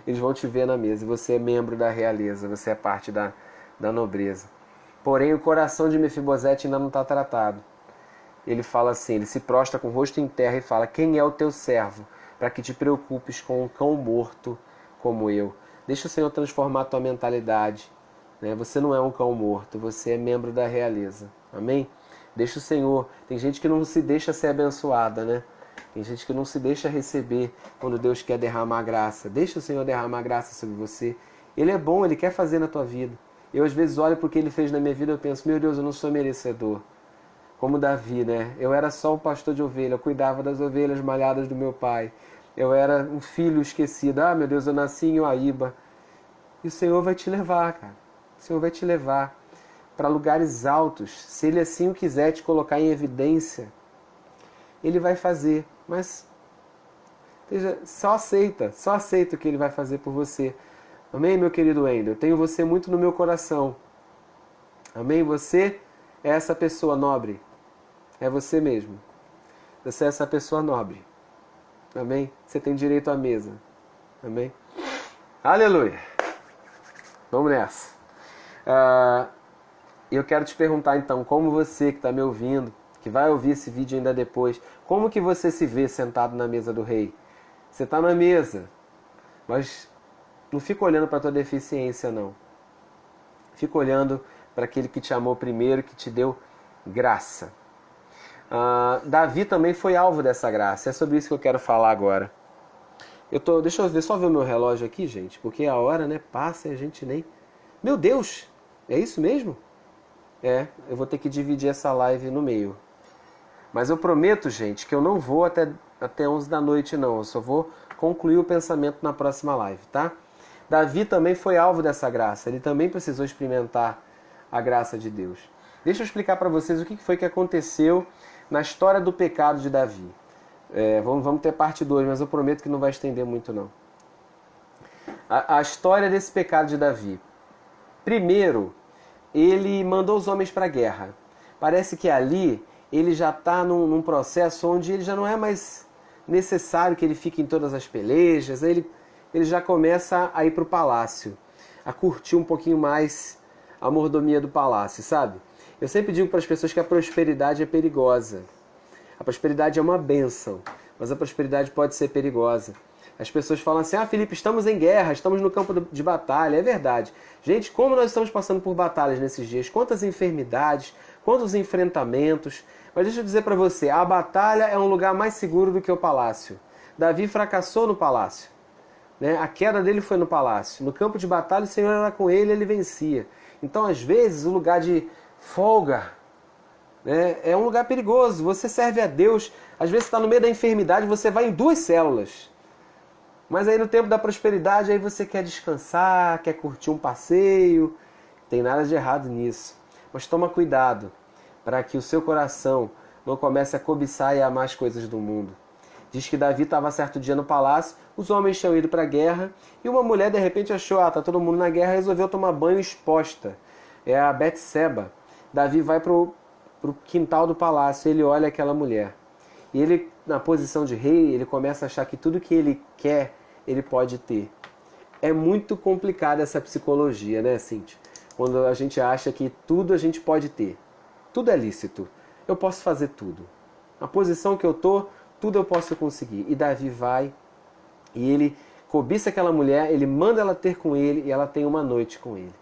Speaker 1: Eles vão te ver na mesa e você é membro da realeza, você é parte da nobreza. Porém, o coração de Mefibosete ainda não está tratado. Ele fala assim, ele se prostra com o rosto em terra e fala: quem é o teu servo, para que te preocupes com um cão morto como eu? Deixa o Senhor transformar a tua mentalidade. Você não é um cão morto, você é membro da realeza. Amém? Deixa o Senhor. Tem gente que não se deixa ser abençoada, né? Tem gente que não se deixa receber quando Deus quer derramar graça. Deixa o Senhor derramar graça sobre você. Ele é bom, Ele quer fazer na tua vida. Eu às vezes olho para o que Ele fez na minha vida e eu penso: meu Deus, eu não sou merecedor. Como Davi, né? Eu era só um pastor de ovelha, eu cuidava das ovelhas malhadas do meu pai. Eu era um filho esquecido. Ah, meu Deus, eu nasci em Uaíba. E o Senhor vai te levar, cara. O Senhor vai te levar para lugares altos. Se Ele assim o quiser te colocar em evidência, Ele vai fazer. Mas só aceita o que Ele vai fazer por você. Amém, meu querido Wendel? Eu tenho você muito no meu coração. Amém? Você é essa pessoa nobre. É você mesmo. Você é essa pessoa nobre. Amém? Você tem direito à mesa. Amém? Aleluia! Vamos nessa. Eu quero te perguntar então, como você que está me ouvindo, que vai ouvir esse vídeo ainda depois, como que você se vê sentado na mesa do rei? Você está na mesa, mas não fica olhando para a tua deficiência, não. Fica olhando para aquele que te amou primeiro, que te deu graça. Davi também foi alvo dessa graça. É sobre isso que eu quero falar agora. Deixa eu só ver o meu relógio aqui, gente, porque a hora, né, passa e a gente nem... Meu Deus, é isso mesmo? Eu vou ter que dividir essa live no meio. Mas eu prometo, gente, que eu não vou até 11 da noite, não. Eu só vou concluir o pensamento na próxima live, tá? Davi também foi alvo dessa graça. Ele também precisou experimentar a graça de Deus. Deixa eu explicar para vocês o que foi que aconteceu na história do pecado de Davi. Vamos ter parte 2, mas eu prometo que não vai estender muito, não. A história desse pecado de Davi. Primeiro, ele mandou os homens para a guerra. Parece que ali ele já está num processo onde ele já não é mais necessário que ele fique em todas as pelejas. Ele já começa a ir para o palácio, a curtir um pouquinho mais a mordomia do palácio, sabe? Eu sempre digo para as pessoas que a prosperidade é perigosa. A prosperidade é uma bênção, mas a prosperidade pode ser perigosa. As pessoas falam assim: Felipe, estamos em guerra, estamos no campo de batalha. É verdade. Gente, como nós estamos passando por batalhas nesses dias, quantas enfermidades, quantos enfrentamentos. Mas deixa eu dizer para você, a batalha é um lugar mais seguro do que o palácio. Davi fracassou no palácio. Né? A queda dele foi no palácio. No campo de batalha, o Senhor era com ele, ele vencia. Então, às vezes, o lugar de folga, né, é um lugar perigoso. Você serve a Deus. Às vezes, você está no meio da enfermidade, você vai em 2 células. Mas aí, no tempo da prosperidade, aí você quer descansar, quer curtir um passeio. Não tem nada de errado nisso. Mas toma cuidado para que o seu coração não comece a cobiçar e amar as coisas do mundo. Diz que Davi estava certo dia no palácio, os homens tinham ido para a guerra e uma mulher de repente achou, tá todo mundo na guerra, resolveu tomar banho exposta. É a Betseba. Davi vai para o quintal do palácio, ele olha aquela mulher. E ele, na posição de rei, ele começa a achar que tudo que ele quer, ele pode ter. É muito complicada essa psicologia, né, Cíntia? Quando a gente acha que tudo a gente pode ter. Tudo é lícito. Eu posso fazer tudo. Na posição que eu estou, tudo eu posso conseguir. E Davi vai e ele cobiça aquela mulher, ele manda ela ter com ele e ela tem uma noite com ele.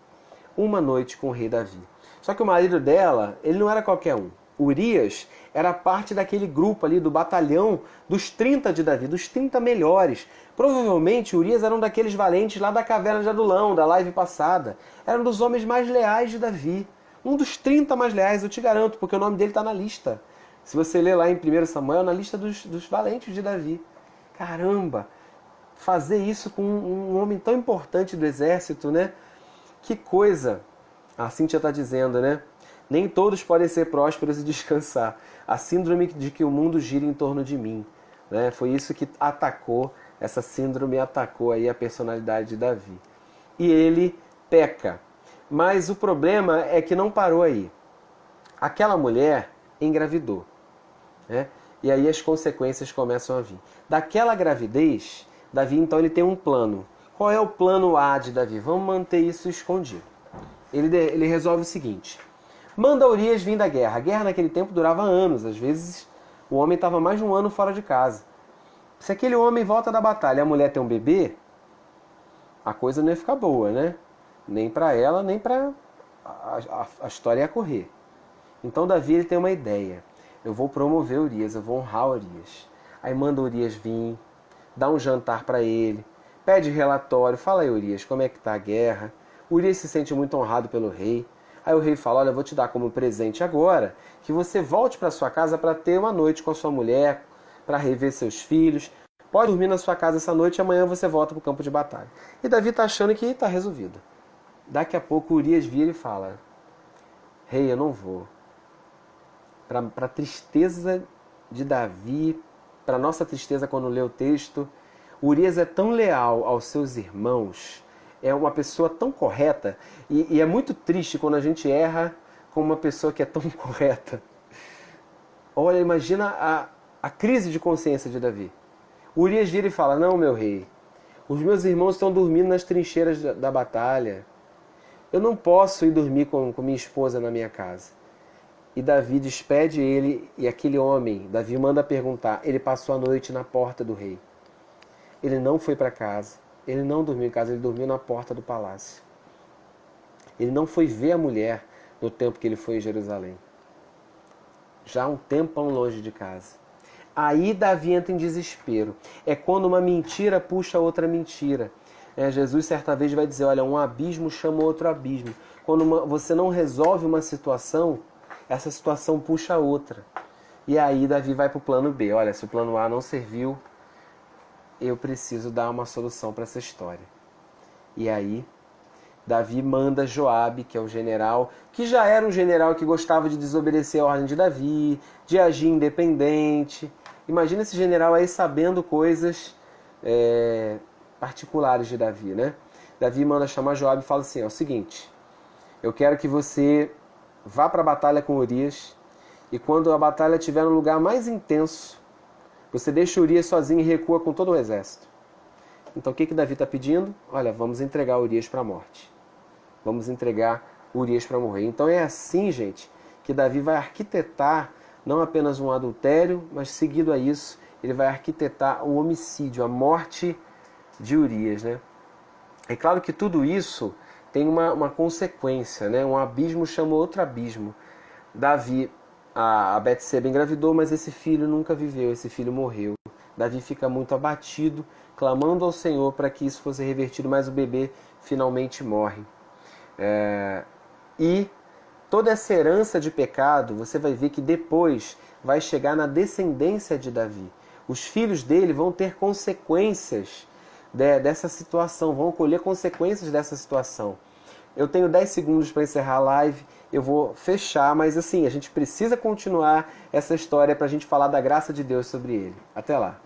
Speaker 1: Uma noite com o rei Davi. Só que o marido dela, ele não era qualquer um. Urias era parte daquele grupo ali, do batalhão dos 30 de Davi, dos 30 melhores. Provavelmente Urias era um daqueles valentes lá da caverna de Adulão, da live passada. Era um dos homens mais leais de Davi. Um dos 30 mais leais, eu te garanto, porque o nome dele está na lista. Se você ler lá em 1 Samuel, na lista dos valentes de Davi. Caramba! Fazer isso com um homem tão importante do exército, né? Que coisa! A Cíntia está dizendo, né? Nem todos podem ser prósperos e descansar. A síndrome de que o mundo gira em torno de mim. Né? Foi isso que atacou, essa síndrome atacou aí a personalidade de Davi. E ele peca. Mas o problema é que não parou aí. Aquela mulher engravidou. Né? E aí as consequências começam a vir. Daquela gravidez, Davi então ele tem um plano. Qual é o plano A de Davi? Vamos manter isso escondido. Ele resolve o seguinte. Manda Urias vir da guerra. A guerra naquele tempo durava anos. Às vezes o homem estava mais de um ano fora de casa. Se aquele homem volta da batalha e a mulher tem um bebê, a coisa não ia ficar boa, né? Nem para ela, nem para a história ia correr. Então Davi ele tem uma ideia. Eu vou promover Urias, eu vou honrar Urias. Aí manda Urias vir, dá um jantar para ele, pede relatório, fala aí Urias, como é que tá a guerra? Urias se sente muito honrado pelo rei. Aí o rei fala, olha, eu vou te dar como presente agora que você volte para sua casa para ter uma noite com a sua mulher, para rever seus filhos. Pode dormir na sua casa essa noite e amanhã você volta para o campo de batalha. E Davi está achando que está resolvido. Daqui a pouco Urias vira e fala, rei, eu não vou. Para a tristeza de Davi, para nossa tristeza quando lê o texto, Urias é tão leal aos seus irmãos, é uma pessoa tão correta, e é muito triste quando a gente erra com uma pessoa que é tão correta. Olha, imagina a crise de consciência de Davi. Urias vira e fala, não, meu rei, os meus irmãos estão dormindo nas trincheiras da batalha. Eu não posso ir dormir com minha esposa na minha casa. E Davi despede ele e aquele homem, Davi manda perguntar, ele passou a noite na porta do rei. Ele não foi para casa, ele não dormiu em casa, ele dormiu na porta do palácio. Ele não foi ver a mulher no tempo que ele foi em Jerusalém. Já um tempão longe de casa. Aí Davi entra em desespero. É quando uma mentira puxa outra mentira. Jesus certa vez vai dizer, olha, um abismo chama outro abismo. Quando você não resolve uma situação, essa situação puxa outra. E aí Davi vai para o plano B. Olha, se o plano A não serviu, eu preciso dar uma solução para essa história. E aí Davi manda Joabe, que é o general, que já era um general que gostava de desobedecer a ordem de Davi, de agir independente. Imagina esse general aí sabendo coisas particulares de Davi, né? Davi manda chamar Joabe e fala assim, é o seguinte, eu quero que você vá para a batalha com Urias e quando a batalha estiver no lugar mais intenso, você deixa Urias sozinho e recua com todo o exército. Então o que Davi está pedindo? Olha, vamos entregar Urias para a morte. Vamos entregar Urias para morrer. Então é assim, gente, que Davi vai arquitetar não apenas um adultério, mas seguido a isso, ele vai arquitetar o homicídio, a morte de Urias, né? É claro que tudo isso tem uma consequência, né? Um abismo chama outro abismo. Davi, a Betseba engravidou, mas esse filho nunca viveu, esse filho morreu. Davi fica muito abatido, clamando ao Senhor para que isso fosse revertido, mas o bebê finalmente morre. E toda essa herança de pecado, você vai ver que depois vai chegar na descendência de Davi. Os filhos dele vão ter consequências dessa situação, vão colher consequências dessa situação. Eu tenho 10 segundos para encerrar a live, eu vou fechar, mas assim, a gente precisa continuar essa história para a gente falar da graça de Deus sobre ele. Até lá.